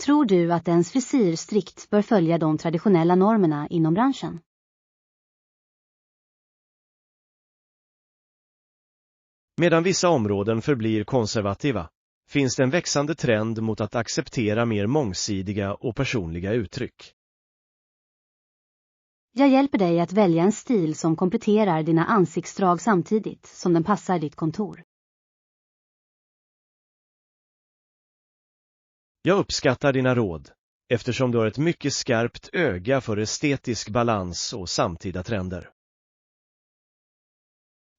Tror du att ens frisyr strikt bör följa de traditionella normerna inom branschen? Medan vissa områden förblir konservativa, finns det en växande trend mot att acceptera mer mångsidiga och personliga uttryck. Jag hjälper dig att välja en stil som kompletterar dina ansiktsdrag samtidigt som den passar ditt kontor. Jag uppskattar dina råd, eftersom du har ett mycket skarpt öga för estetisk balans och samtida trender.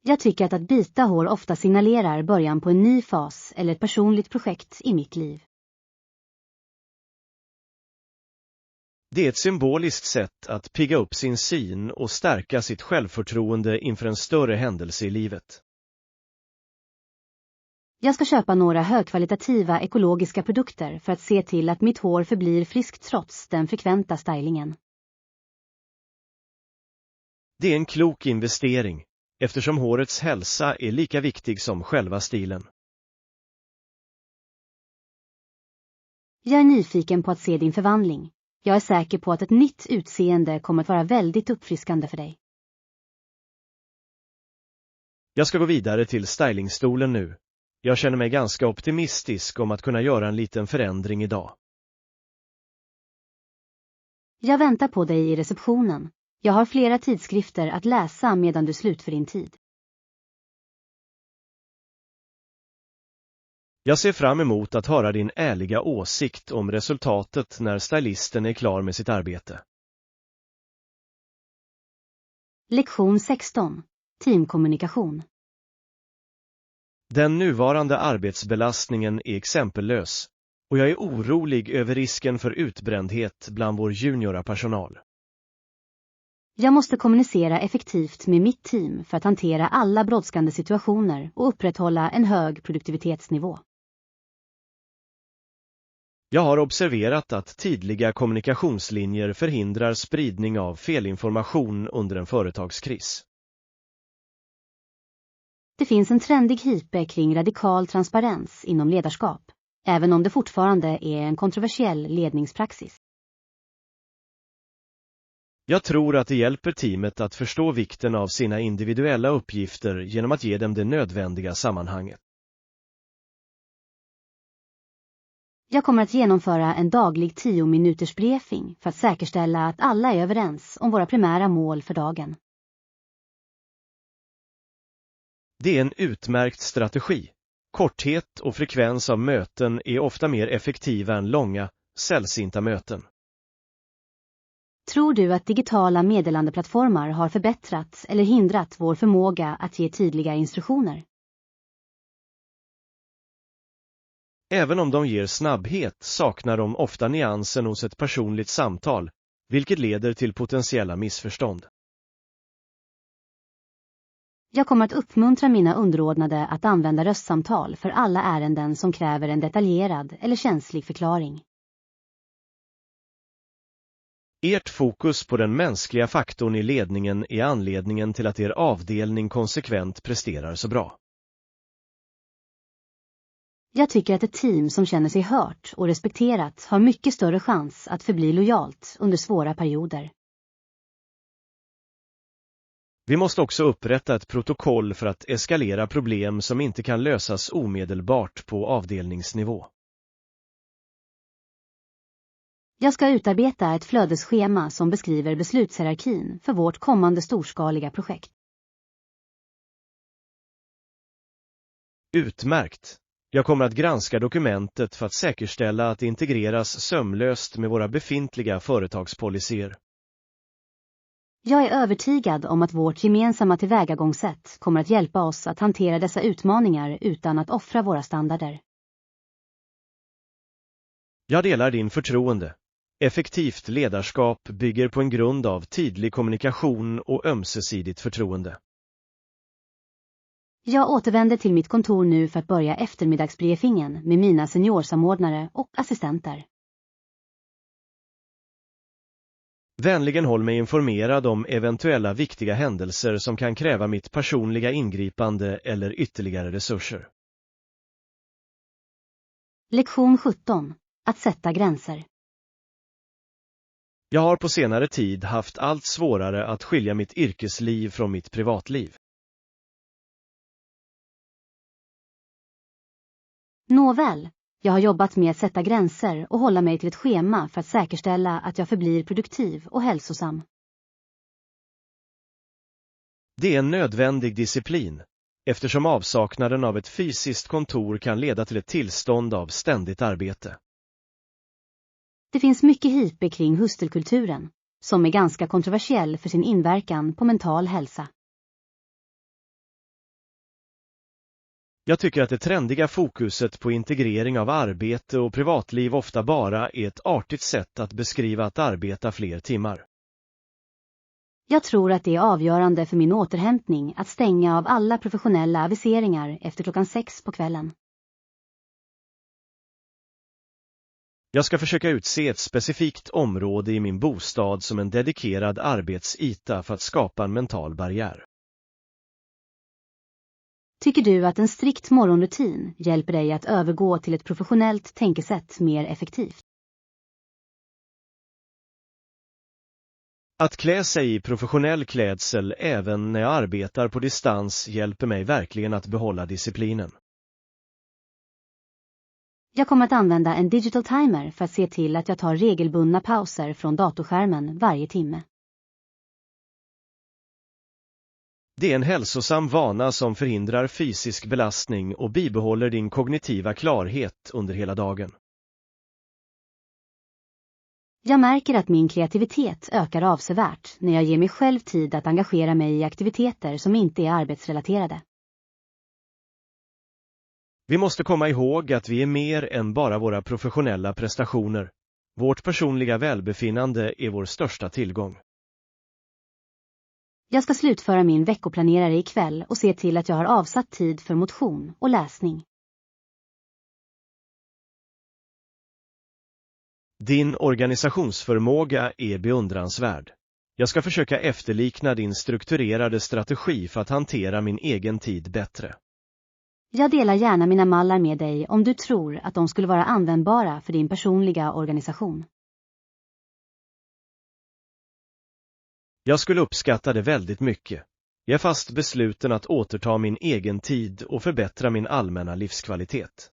Jag tycker att byta hår ofta signalerar början på en ny fas eller ett personligt projekt i mitt liv. Det är ett symboliskt sätt att pigga upp sin syn och stärka sitt självförtroende inför en större händelse i livet. Jag ska köpa några högkvalitativa ekologiska produkter för att se till att mitt hår förblir friskt trots den frekventa stylingen. Det är en klok investering, eftersom hårets hälsa är lika viktig som själva stilen. Jag är nyfiken på att se din förvandling. Jag är säker på att ett nytt utseende kommer att vara väldigt uppfriskande för dig. Jag ska gå vidare till stylingstolen nu. Jag känner mig ganska optimistisk om att kunna göra en liten förändring idag. Jag väntar på dig i receptionen. Jag har flera tidskrifter att läsa medan du slutför din tid. Jag ser fram emot att höra din ärliga åsikt om resultatet när stylisten är klar med sitt arbete. Lektion 16. Teamkommunikation. Den nuvarande arbetsbelastningen är exempellös och jag är orolig över risken för utbrändhet bland vår juniora personal. Jag måste kommunicera effektivt med mitt team för att hantera alla brådskande situationer och upprätthålla en hög produktivitetsnivå. Jag har observerat att tydliga kommunikationslinjer förhindrar spridning av felinformation under en företagskris. Det finns en trendig hype kring radikal transparens inom ledarskap, även om det fortfarande är en kontroversiell ledningspraxis. Jag tror att det hjälper teamet att förstå vikten av sina individuella uppgifter genom att ge dem det nödvändiga sammanhanget. Jag kommer att genomföra en daglig 10-minuters briefing för att säkerställa att alla är överens om våra primära mål för dagen. Det är en utmärkt strategi. Korthet och frekvens av möten är ofta mer effektiva än långa, sällsynta möten. Tror du att digitala meddelandeplattformar har förbättrat eller hindrat vår förmåga att ge tydliga instruktioner? Även om de ger snabbhet saknar de ofta nyansen hos ett personligt samtal, vilket leder till potentiella missförstånd. Jag kommer att uppmuntra mina underordnade att använda röstsamtal för alla ärenden som kräver en detaljerad eller känslig förklaring. Ert fokus på den mänskliga faktorn i ledningen är anledningen till att er avdelning konsekvent presterar så bra. Jag tycker att ett team som känner sig hört och respekterat har mycket större chans att förbli lojalt under svåra perioder. Vi måste också upprätta ett protokoll för att eskalera problem som inte kan lösas omedelbart på avdelningsnivå. Jag ska utarbeta ett flödesschema som beskriver beslutshierarkin för vårt kommande storskaliga projekt. Utmärkt! Jag kommer att granska dokumentet för att säkerställa att det integreras sömlöst med våra befintliga företagspolicyer. Jag är övertygad om att vårt gemensamma tillvägagångssätt kommer att hjälpa oss att hantera dessa utmaningar utan att offra våra standarder. Jag delar din förtroende. Effektivt ledarskap bygger på en grund av tydlig kommunikation och ömsesidigt förtroende. Jag återvänder till mitt kontor nu för att börja eftermiddagsbriefingen med mina seniorsamordnare och assistenter. Vänligen håll mig informerad om eventuella viktiga händelser som kan kräva mitt personliga ingripande eller ytterligare resurser. Lektion 17. Att sätta gränser. Jag har på senare tid haft allt svårare att skilja mitt yrkesliv från mitt privatliv. Nåväl, jag har jobbat med att sätta gränser och hålla mig till ett schema för att säkerställa att jag förblir produktiv och hälsosam. Det är en nödvändig disciplin, eftersom avsaknaden av ett fysiskt kontor kan leda till ett tillstånd av ständigt arbete. Det finns mycket hype kring hustelkulturen, som är ganska kontroversiell för sin inverkan på mental hälsa. Jag tycker att det trendiga fokuset på integrering av arbete och privatliv ofta bara är ett artigt sätt att beskriva att arbeta fler timmar. Jag tror att det är avgörande för min återhämtning att stänga av alla professionella aviseringar efter 18:00 på kvällen. Jag ska försöka utse ett specifikt område i min bostad som en dedikerad arbetsyta för att skapa en mental barriär. Tycker du att en strikt morgonrutin hjälper dig att övergå till ett professionellt tänkesätt mer effektivt? Att klä sig i professionell klädsel även när jag arbetar på distans hjälper mig verkligen att behålla disciplinen. Jag kommer att använda en digital timer för att se till att jag tar regelbundna pauser från datorskärmen varje timme. Det är en hälsosam vana som förhindrar fysisk belastning och bibehåller din kognitiva klarhet under hela dagen. Jag märker att min kreativitet ökar avsevärt när jag ger mig själv tid att engagera mig i aktiviteter som inte är arbetsrelaterade. Vi måste komma ihåg att vi är mer än bara våra professionella prestationer. Vårt personliga välbefinnande är vår största tillgång. Jag ska slutföra min veckoplanerare ikväll och se till att jag har avsatt tid för motion och läsning. Din organisationsförmåga är beundransvärd. Jag ska försöka efterlikna din strukturerade strategi för att hantera min egen tid bättre. Jag delar gärna mina mallar med dig om du tror att de skulle vara användbara för din personliga organisation. Jag skulle uppskatta det väldigt mycket. Jag är fast besluten att återta min egen tid och förbättra min allmänna livskvalitet.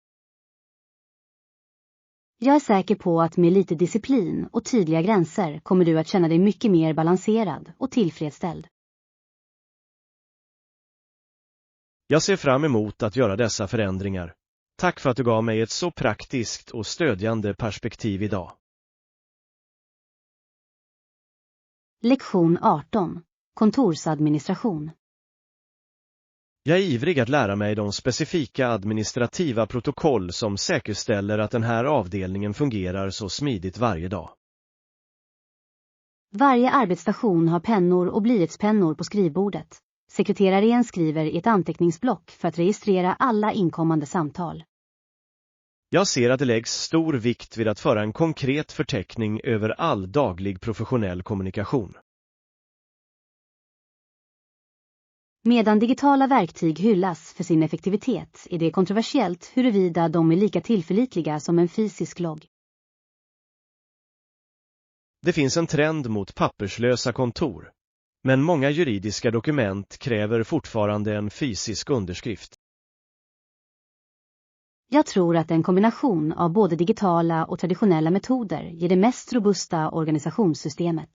Jag är säker på att med lite disciplin och tydliga gränser kommer du att känna dig mycket mer balanserad och tillfredsställd. Jag ser fram emot att göra dessa förändringar. Tack för att du gav mig ett så praktiskt och stödjande perspektiv idag. Lektion 18. Kontorsadministration. Jag är ivrig att lära mig de specifika administrativa protokoll som säkerställer att den här avdelningen fungerar så smidigt varje dag. Varje arbetsstation har pennor och blyertspennor på skrivbordet. Sekreteraren skriver i ett anteckningsblock för att registrera alla inkommande samtal. Jag ser att det läggs stor vikt vid att föra en konkret förteckning över all daglig professionell kommunikation. Medan digitala verktyg hyllas för sin effektivitet är det kontroversiellt huruvida de är lika tillförlitliga som en fysisk logg. Det finns en trend mot papperslösa kontor, men många juridiska dokument kräver fortfarande en fysisk underskrift. Jag tror att en kombination av både digitala och traditionella metoder ger det mest robusta organisationssystemet.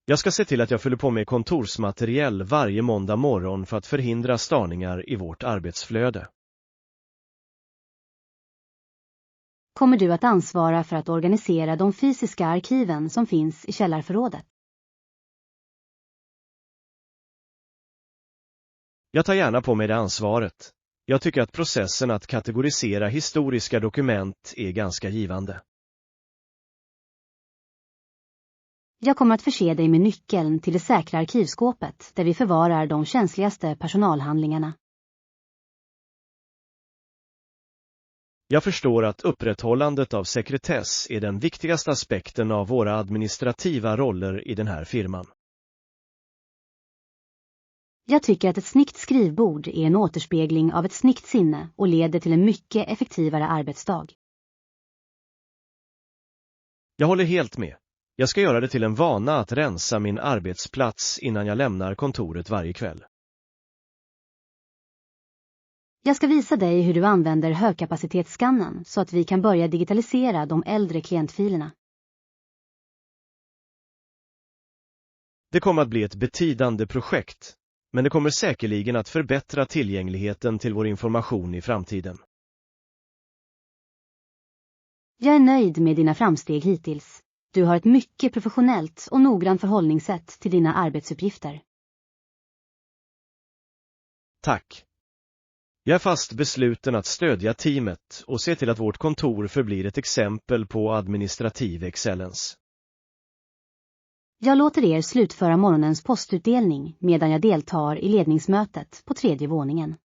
Jag ska se till att jag fyller på med kontorsmaterial varje måndag morgon för att förhindra störningar i vårt arbetsflöde. Kommer du att ansvara för att organisera de fysiska arkiven som finns i källarförrådet? Jag tar gärna på mig det ansvaret. Jag tycker att processen att kategorisera historiska dokument är ganska givande. Jag kommer att förse dig med nyckeln till det säkra arkivskåpet där vi förvarar de känsligaste personalhandlingarna. Jag förstår att upprätthållandet av sekretess är den viktigaste aspekten av våra administrativa roller i den här firman. Jag tycker att ett snyggt skrivbord är en återspegling av ett snyggt sinne och leder till en mycket effektivare arbetsdag. Jag håller helt med. Jag ska göra det till en vana att rensa min arbetsplats innan jag lämnar kontoret varje kväll. Jag ska visa dig hur du använder högkapacitetsscannen så att vi kan börja digitalisera de äldre klientfilerna. Det kommer att bli ett betydande projekt, men det kommer säkerligen att förbättra tillgängligheten till vår information i framtiden. Jag är nöjd med dina framsteg hittills. Du har ett mycket professionellt och noggrant förhållningssätt till dina arbetsuppgifter. Tack. Jag är fast besluten att stödja teamet och se till att vårt kontor förblir ett exempel på administrativ excellens. Jag låter er slutföra morgonens postutdelning medan jag deltar i ledningsmötet på 3:e våningen.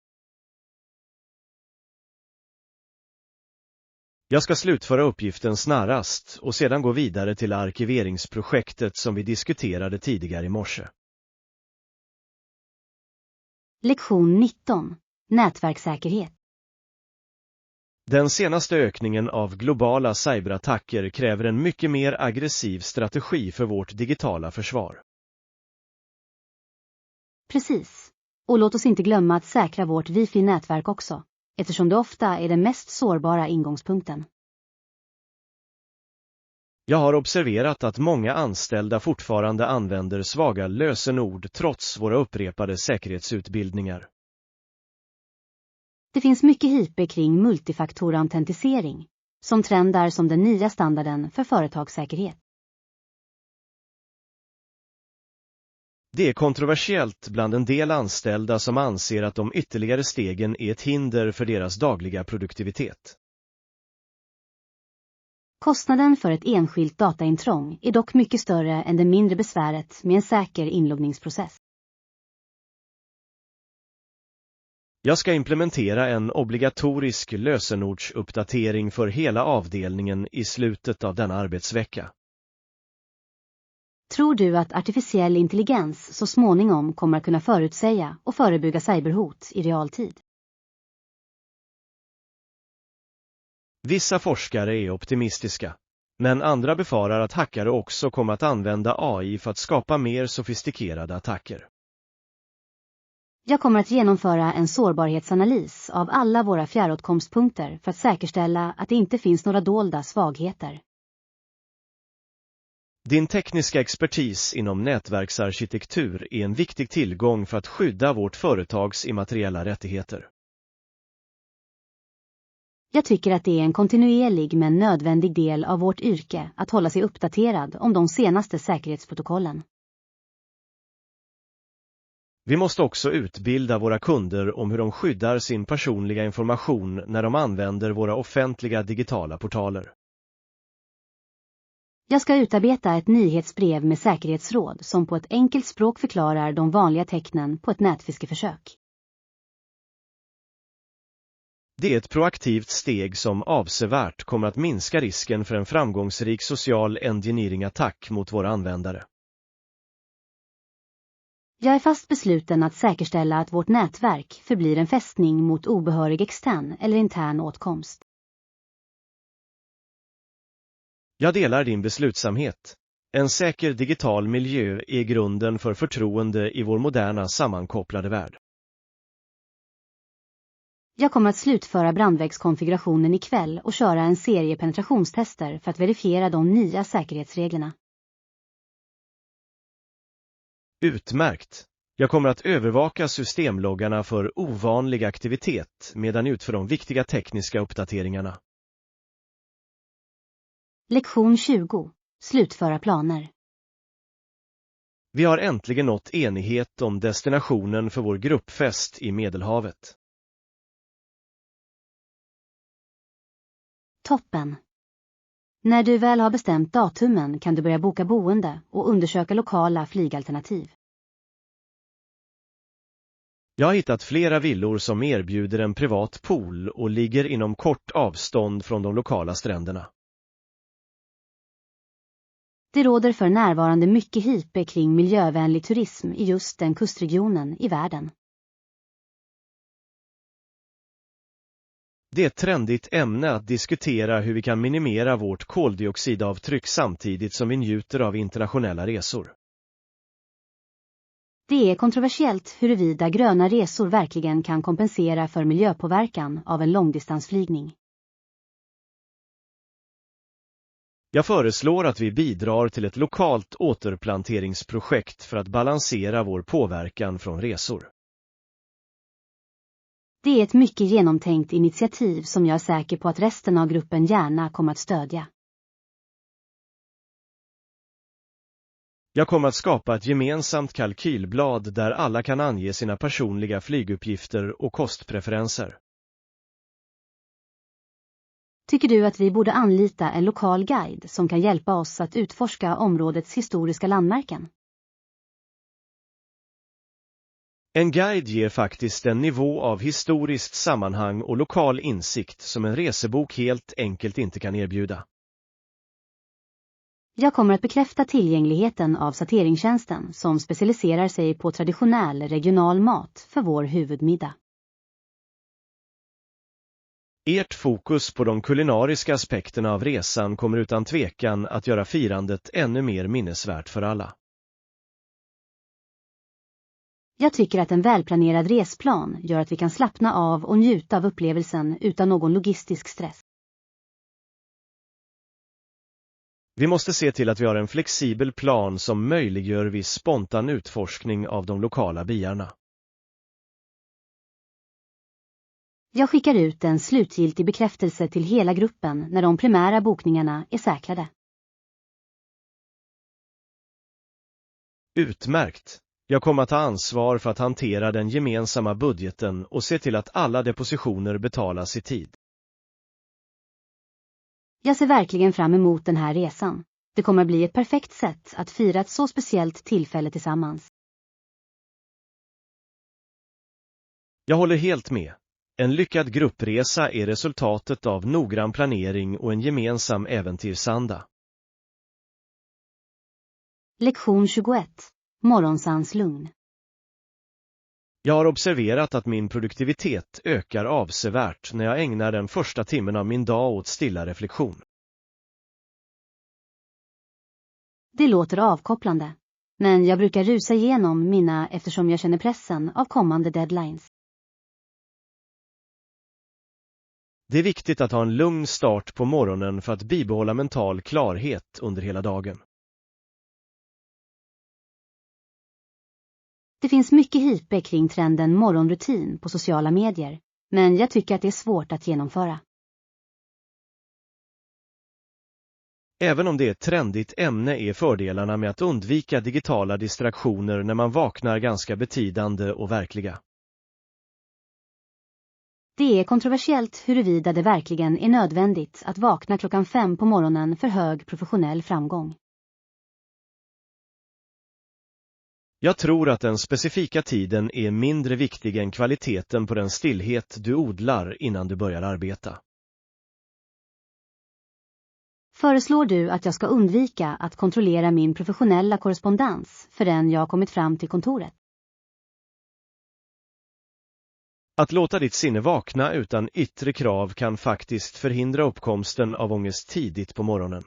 Jag ska slutföra uppgiften snarast och sedan gå vidare till arkiveringsprojektet som vi diskuterade tidigare i morse. Lektion 19. Nätverkssäkerhet. Den senaste ökningen av globala cyberattacker kräver en mycket mer aggressiv strategi för vårt digitala försvar. Precis. Och låt oss inte glömma att säkra vårt wifi-nätverk också, eftersom det ofta är den mest sårbara ingångspunkten. Jag har observerat att många anställda fortfarande använder svaga lösenord trots våra upprepade säkerhetsutbildningar. Det finns mycket hype kring multifaktorautentisering, som trendar som den nya standarden för företagssäkerhet. Det är kontroversiellt bland en del anställda som anser att de ytterligare stegen är ett hinder för deras dagliga produktivitet. Kostnaden för ett enskilt dataintrång är dock mycket större än det mindre besväret med en säker inloggningsprocess. Jag ska implementera en obligatorisk lösenordsuppdatering för hela avdelningen i slutet av denna arbetsvecka. Tror du att artificiell intelligens så småningom kommer att kunna förutsäga och förebygga cyberhot i realtid? Vissa forskare är optimistiska, men andra befarar att hackare också kommer att använda AI för att skapa mer sofistikerade attacker. Jag kommer att genomföra en sårbarhetsanalys av alla våra fjärråtkomstpunkter för att säkerställa att det inte finns några dolda svagheter. Din tekniska expertis inom nätverksarkitektur är en viktig tillgång för att skydda vårt företags immateriella rättigheter. Jag tycker att det är en kontinuerlig men nödvändig del av vårt yrke att hålla sig uppdaterad om de senaste säkerhetsprotokollen. Vi måste också utbilda våra kunder om hur de skyddar sin personliga information när de använder våra offentliga digitala portaler. Jag ska utarbeta ett nyhetsbrev med säkerhetsråd som på ett enkelt språk förklarar de vanliga tecknen på ett nätfiskeförsök. Det är ett proaktivt steg som avsevärt kommer att minska risken för en framgångsrik social engineering-attack mot våra användare. Jag är fast besluten att säkerställa att vårt nätverk förblir en fästning mot obehörig extern eller intern åtkomst. Jag delar din beslutsamhet. En säker digital miljö är grunden för förtroende i vår moderna sammankopplade värld. Jag kommer att slutföra brandvägskonfigurationen ikväll och köra en serie penetrationstester för att verifiera de nya säkerhetsreglerna. Utmärkt. Jag kommer att övervaka systemloggarna för ovanlig aktivitet medan jag utför de viktiga tekniska uppdateringarna. Lektion 20. Slutföra planer. Vi har äntligen nått enighet om destinationen för vår gruppfest i Medelhavet. Toppen. När du väl har bestämt datumen kan du börja boka boende och undersöka lokala flygalternativ. Jag har hittat flera villor som erbjuder en privat pool och ligger inom kort avstånd från de lokala stränderna. Det råder för närvarande mycket hype kring miljövänlig turism i just den kustregionen i världen. Det är ett trendigt ämne att diskutera hur vi kan minimera vårt koldioxidavtryck samtidigt som vi njuter av internationella resor. Det är kontroversiellt huruvida gröna resor verkligen kan kompensera för miljöpåverkan av en långdistansflygning. Jag föreslår att vi bidrar till ett lokalt återplanteringsprojekt för att balansera vår påverkan från resor. Det är ett mycket genomtänkt initiativ som jag är säker på att resten av gruppen gärna kommer att stödja. Jag kommer att skapa ett gemensamt kalkylblad där alla kan ange sina personliga flyguppgifter och kostpreferenser. Tycker du att vi borde anlita en lokal guide som kan hjälpa oss att utforska områdets historiska landmärken? En guide ger faktiskt en nivå av historiskt sammanhang och lokal insikt som en resebok helt enkelt inte kan erbjuda. Jag kommer att bekräfta tillgängligheten av serveringstjänsten som specialiserar sig på traditionell regional mat för vår huvudmiddag. Ert fokus på de kulinariska aspekterna av resan kommer utan tvekan att göra firandet ännu mer minnesvärt för alla. Jag tycker att en välplanerad resplan gör att vi kan slappna av och njuta av upplevelsen utan någon logistisk stress. Vi måste se till att vi har en flexibel plan som möjliggör viss spontan utforskning av de lokala byarna. Jag skickar ut en slutgiltig bekräftelse till hela gruppen när de primära bokningarna är säkrade. Utmärkt! Jag kommer att ta ansvar för att hantera den gemensamma budgeten och se till att alla depositioner betalas i tid. Jag ser verkligen fram emot den här resan. Det kommer att bli ett perfekt sätt att fira ett så speciellt tillfälle tillsammans. Jag håller helt med. En lyckad gruppresa är resultatet av noggrann planering och en gemensam äventyrsanda. Lektion 21. Morgonsans lugn. Jag har observerat att min produktivitet ökar avsevärt när jag ägnar den första timmen av min dag åt stilla reflektion. Det låter avkopplande, men jag brukar rusa igenom mina eftersom jag känner pressen av kommande deadlines. Det är viktigt att ha en lugn start på morgonen för att bibehålla mental klarhet under hela dagen. Det finns mycket hype kring trenden morgonrutin på sociala medier, men jag tycker att det är svårt att genomföra. Även om det är ett trendigt ämne är fördelarna med att undvika digitala distraktioner när man vaknar ganska betydande och verkliga. Det är kontroversiellt huruvida det verkligen är nödvändigt att vakna klockan 5 på morgonen för hög professionell framgång. Jag tror att den specifika tiden är mindre viktig än kvaliteten på den stillhet du odlar innan du börjar arbeta. Föreslår du att jag ska undvika att kontrollera min professionella korrespondens förrän jag har kommit fram till kontoret? Att låta ditt sinne vakna utan yttre krav kan faktiskt förhindra uppkomsten av ångest tidigt på morgonen.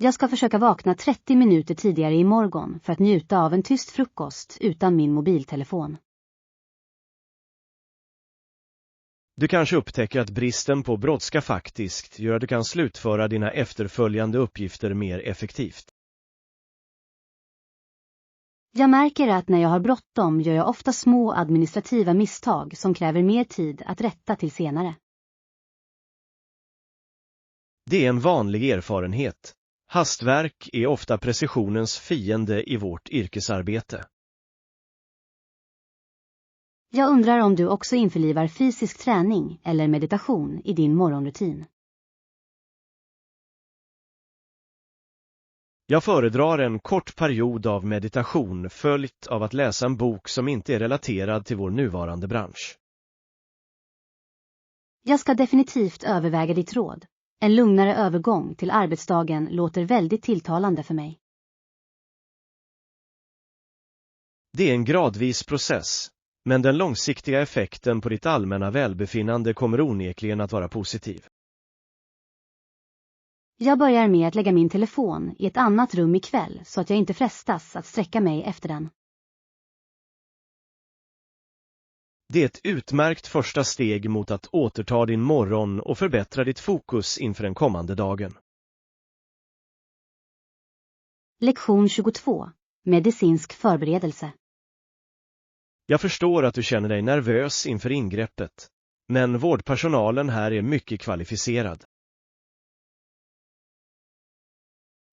Jag ska försöka vakna 30 minuter tidigare i morgon för att njuta av en tyst frukost utan min mobiltelefon. Du kanske upptäcker att bristen på brådska faktiskt gör att du kan slutföra dina efterföljande uppgifter mer effektivt. Jag märker att när jag har bråttom gör jag ofta små administrativa misstag som kräver mer tid att rätta till senare. Det är en vanlig erfarenhet. Hastverk är ofta precisionens fiende i vårt yrkesarbete. Jag undrar om du också införlivar fysisk träning eller meditation i din morgonrutin. Jag föredrar en kort period av meditation följt av att läsa en bok som inte är relaterad till vår nuvarande bransch. Jag ska definitivt överväga ditt råd. En lugnare övergång till arbetsdagen låter väldigt tilltalande för mig. Det är en gradvis process, men den långsiktiga effekten på ditt allmänna välbefinnande kommer onekligen att vara positiv. Jag börjar med att lägga min telefon i ett annat rum ikväll så att jag inte frestas att sträcka mig efter den. Det är ett utmärkt första steg mot att återta din morgon och förbättra ditt fokus inför den kommande dagen. Lektion 22. Medicinsk förberedelse. Jag förstår att du känner dig nervös inför ingreppet, men vårdpersonalen här är mycket kvalificerad.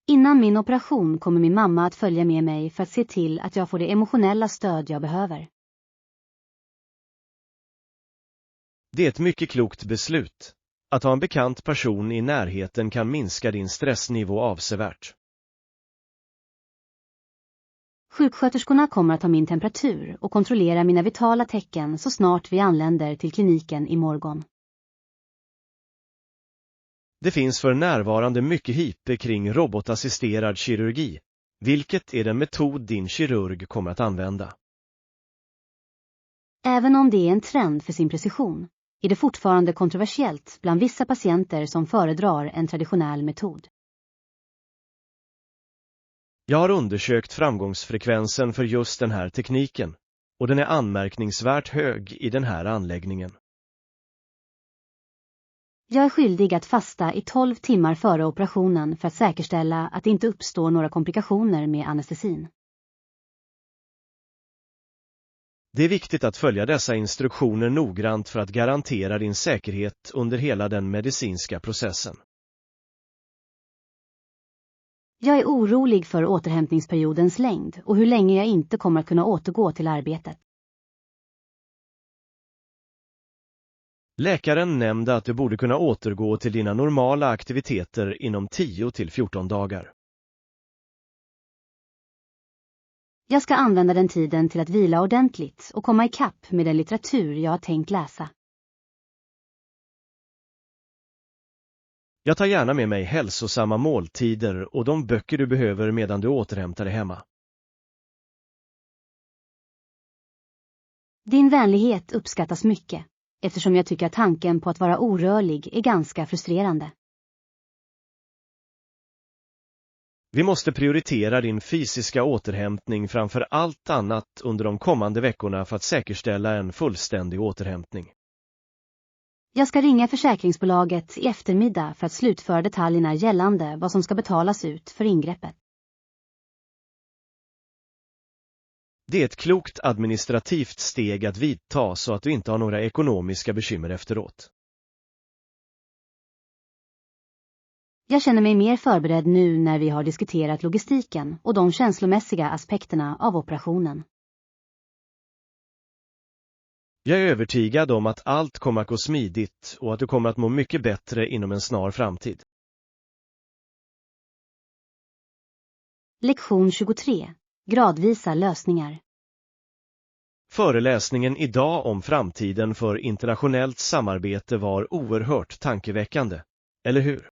Innan min operation kommer min mamma att följa med mig för att se till att jag får det emotionella stöd jag behöver. Det är ett mycket klokt beslut. Att ha en bekant person i närheten kan minska din stressnivå avsevärt. Sjuksköterskorna kommer att ta min temperatur och kontrollera mina vitala tecken så snart vi anländer till kliniken i morgon. Det finns för närvarande mycket hype kring robotassisterad kirurgi. Vilket är den metod din kirurg kommer att använda? Även om det är en trend för sin precision, är det fortfarande kontroversiellt bland vissa patienter som föredrar en traditionell metod. Jag har undersökt framgångsfrekvensen för just den här tekniken, och den är anmärkningsvärt hög i den här anläggningen. Jag är skyldig att fasta i 12 timmar före operationen för att säkerställa att det inte uppstår några komplikationer med anestesin. Det är viktigt att följa dessa instruktioner noggrant för att garantera din säkerhet under hela den medicinska processen. Jag är orolig för återhämtningsperiodens längd och hur länge jag inte kommer att kunna återgå till arbetet. Läkaren nämnde att du borde kunna återgå till dina normala aktiviteter inom 10 till 14 dagar. Jag ska använda den tiden till att vila ordentligt och komma ikapp med den litteratur jag har tänkt läsa. Jag tar gärna med mig hälsosamma måltider och de böcker du behöver medan du återhämtar dig hemma. Din vänlighet uppskattas mycket, eftersom jag tycker att tanken på att vara orörlig är ganska frustrerande. Vi måste prioritera din fysiska återhämtning framför allt annat under de kommande veckorna för att säkerställa en fullständig återhämtning. Jag ska ringa försäkringsbolaget i eftermiddag för att slutföra detaljerna gällande vad som ska betalas ut för ingreppet. Det är ett klokt administrativt steg att vidta så att du inte har några ekonomiska bekymmer efteråt. Jag känner mig mer förberedd nu när vi har diskuterat logistiken och de känslomässiga aspekterna av operationen. Jag är övertygad om att allt kommer att gå smidigt och att du kommer att må mycket bättre inom en snar framtid. Lektion 23. Gradvisa lösningar. Föreläsningen idag om framtiden för internationellt samarbete var oerhört tankeväckande, eller hur?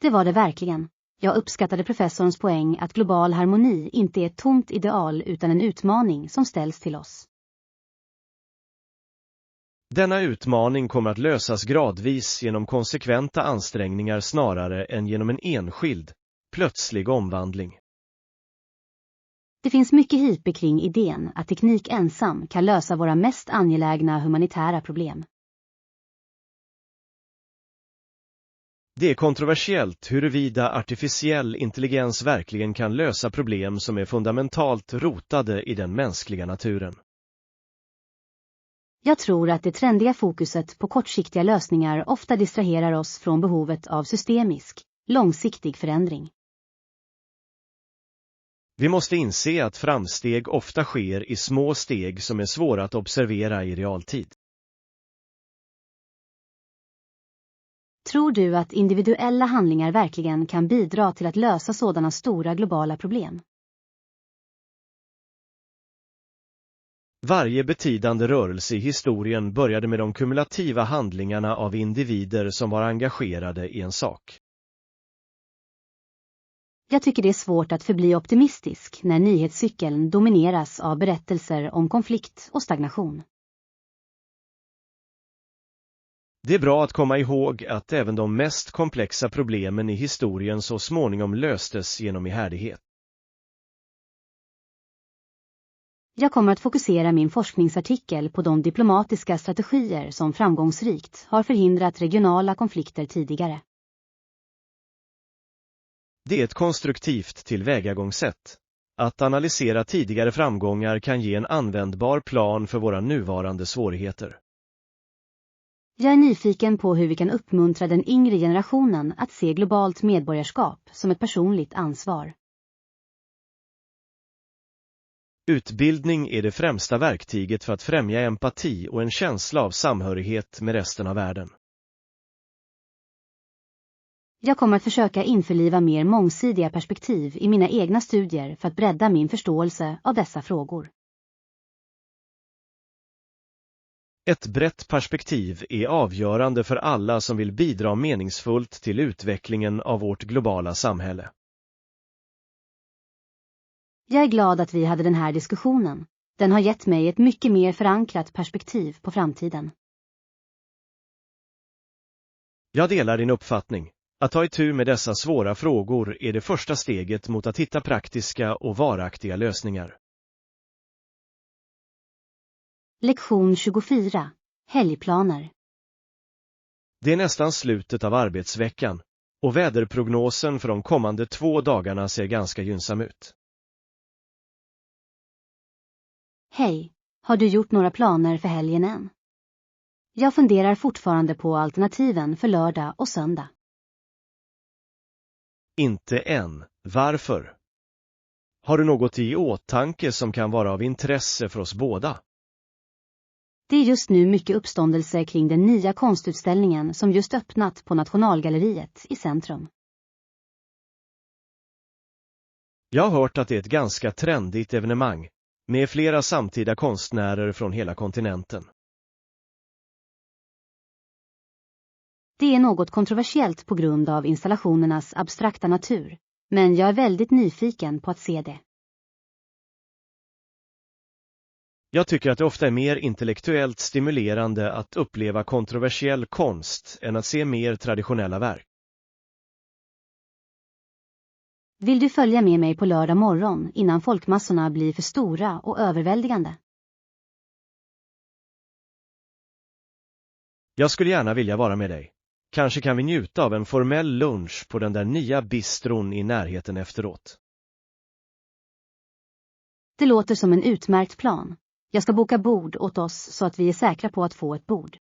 Det var det verkligen. Jag uppskattade professorns poäng att global harmoni inte är ett tomt ideal utan en utmaning som ställs till oss. Denna utmaning kommer att lösas gradvis genom konsekventa ansträngningar snarare än genom en enskild, plötslig omvandling. Det finns mycket hype kring idén att teknik ensam kan lösa våra mest angelägna humanitära problem. Det är kontroversiellt huruvida artificiell intelligens verkligen kan lösa problem som är fundamentalt rotade i den mänskliga naturen. Jag tror att det trendiga fokuset på kortsiktiga lösningar ofta distraherar oss från behovet av systemisk, långsiktig förändring. Vi måste inse att framsteg ofta sker i små steg som är svåra att observera i realtid. Tror du att individuella handlingar verkligen kan bidra till att lösa sådana stora globala problem? Varje betydande rörelse i historien började med de kumulativa handlingarna av individer som var engagerade i en sak. Jag tycker det är svårt att förbli optimistisk när nyhetscykeln domineras av berättelser om konflikt och stagnation. Det är bra att komma ihåg att även de mest komplexa problemen i historien så småningom löstes genom ihärdighet. Jag kommer att fokusera min forskningsartikel på de diplomatiska strategier som framgångsrikt har förhindrat regionala konflikter tidigare. Det är ett konstruktivt tillvägagångssätt. Att analysera tidigare framgångar kan ge en användbar plan för våra nuvarande svårigheter. Jag är nyfiken på hur vi kan uppmuntra den yngre generationen att se globalt medborgarskap som ett personligt ansvar. Utbildning är det främsta verktyget för att främja empati och en känsla av samhörighet med resten av världen. Jag kommer att försöka införliva mer mångsidiga perspektiv i mina egna studier för att bredda min förståelse av dessa frågor. Ett brett perspektiv är avgörande för alla som vill bidra meningsfullt till utvecklingen av vårt globala samhälle. Jag är glad att vi hade den här diskussionen. Den har gett mig ett mycket mer förankrat perspektiv på framtiden. Jag delar din uppfattning. Att ta itu med dessa svåra frågor är det första steget mot att hitta praktiska och varaktiga lösningar. Lektion 24. Helgplaner. Det är nästan slutet av arbetsveckan och väderprognosen för de kommande 2 dagarna ser ganska gynnsam ut. Hej, har du gjort några planer för helgen än? Jag funderar fortfarande på alternativen för lördag och söndag. Inte än. Varför? Har du något i åtanke som kan vara av intresse för oss båda? Det är just nu mycket uppståndelse kring den nya konstutställningen som just öppnat på Nationalgalleriet i centrum. Jag har hört att det är ett ganska trendigt evenemang, med flera samtida konstnärer från hela kontinenten. Det är något kontroversiellt på grund av installationernas abstrakta natur, men jag är väldigt nyfiken på att se det. Jag tycker att det ofta är mer intellektuellt stimulerande att uppleva kontroversiell konst än att se mer traditionella verk. Vill du följa med mig på lördag morgon innan folkmassorna blir för stora och överväldigande? Jag skulle gärna vilja vara med dig. Kanske kan vi njuta av en formell lunch på den där nya bistron i närheten efteråt. Det låter som en utmärkt plan. Jag ska boka bord åt oss så att vi är säkra på att få ett bord.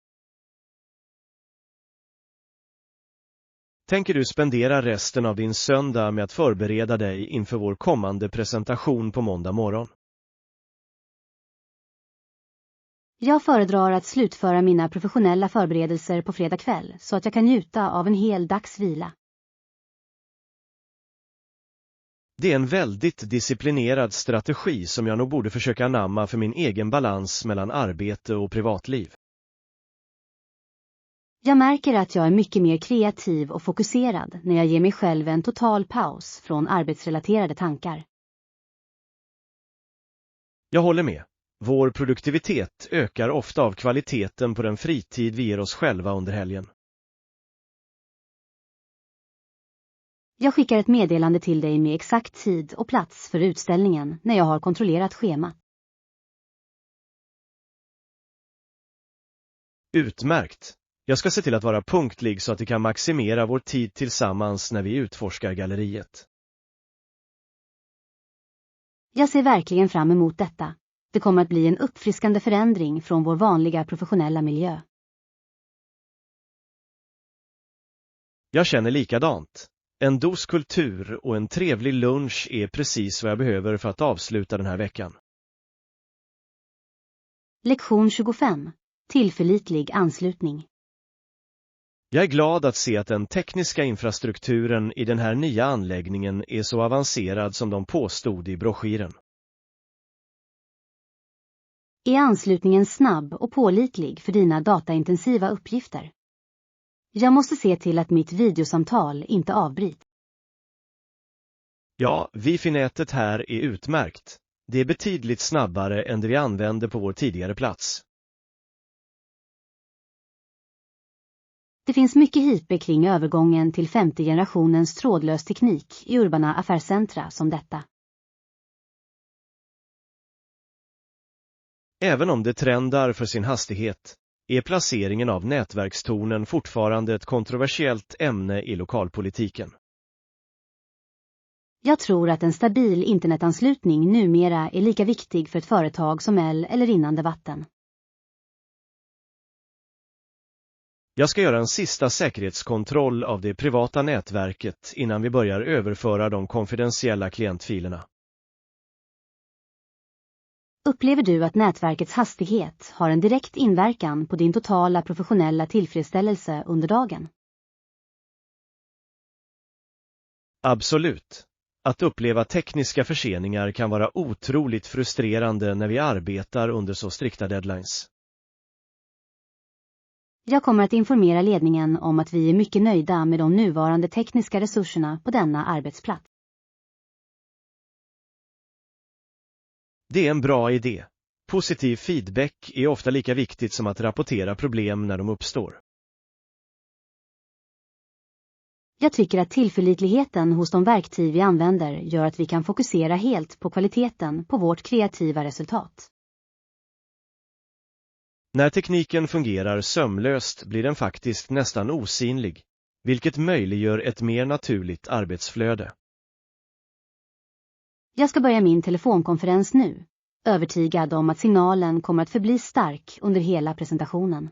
Tänker du spendera resten av din söndag med att förbereda dig inför vår kommande presentation på måndag morgon? Jag föredrar att slutföra mina professionella förberedelser på fredag kväll så att jag kan njuta av en hel dags vila. Det är en väldigt disciplinerad strategi som jag nog borde försöka anamma för min egen balans mellan arbete och privatliv. Jag märker att jag är mycket mer kreativ och fokuserad när jag ger mig själv en total paus från arbetsrelaterade tankar. Jag håller med. Vår produktivitet ökar ofta av kvaliteten på den fritid vi ger oss själva under helgen. Jag skickar ett meddelande till dig med exakt tid och plats för utställningen när jag har kontrollerat schemat. Utmärkt! Jag ska se till att vara punktlig så att vi kan maximera vår tid tillsammans när vi utforskar galleriet. Jag ser verkligen fram emot detta. Det kommer att bli en uppfriskande förändring från vår vanliga professionella miljö. Jag känner likadant. En dos kultur och en trevlig lunch är precis vad jag behöver för att avsluta den här veckan. Lektion 25. Tillförlitlig anslutning. Jag är glad att se att den tekniska infrastrukturen i den här nya anläggningen är så avancerad som de påstod i broschyren. Är anslutningen snabb och pålitlig för dina dataintensiva uppgifter? Jag måste se till att mitt videosamtal inte avbryts. Ja, wifi-nätet här är utmärkt. Det är betydligt snabbare än det vi använde på vår tidigare plats. Det finns mycket hype kring övergången till 5:e generationens trådlös teknik i urbana affärscentra som detta. Även om det trendar för sin hastighet är placeringen av nätverkstornen fortfarande ett kontroversiellt ämne i lokalpolitiken. Jag tror att en stabil internetanslutning numera är lika viktig för ett företag som el eller rinnande vatten. Jag ska göra en sista säkerhetskontroll av det privata nätverket innan vi börjar överföra de konfidentiella klientfilerna. Upplever du att nätverkets hastighet har en direkt inverkan på din totala professionella tillfredsställelse under dagen? Absolut. Att uppleva tekniska förseningar kan vara otroligt frustrerande när vi arbetar under så strikta deadlines. Jag kommer att informera ledningen om att vi är mycket nöjda med de nuvarande tekniska resurserna på denna arbetsplats. Det är en bra idé. Positiv feedback är ofta lika viktigt som att rapportera problem när de uppstår. Jag tycker att tillförlitligheten hos de verktyg vi använder gör att vi kan fokusera helt på kvaliteten på vårt kreativa resultat. När tekniken fungerar sömlöst blir den faktiskt nästan osynlig, vilket möjliggör ett mer naturligt arbetsflöde. Jag ska börja min telefonkonferens nu, övertygad om att signalen kommer att förbli stark under hela presentationen.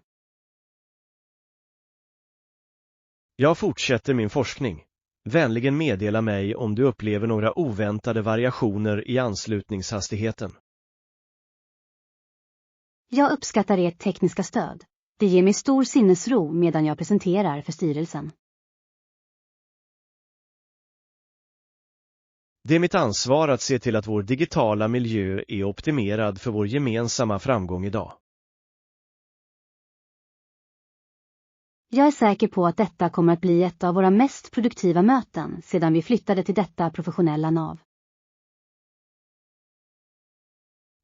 Jag fortsätter min forskning. Vänligen meddela mig om du upplever några oväntade variationer i anslutningshastigheten. Jag uppskattar ert tekniska stöd. Det ger mig stor sinnesro medan jag presenterar för styrelsen. Det är mitt ansvar att se till att vår digitala miljö är optimerad för vår gemensamma framgång idag. Jag är säker på att detta kommer att bli ett av våra mest produktiva möten sedan vi flyttade till detta professionella nav.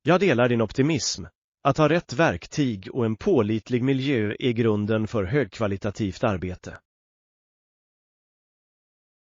Jag delar din optimism. Att ha rätt verktyg och en pålitlig miljö är grunden för högkvalitativt arbete.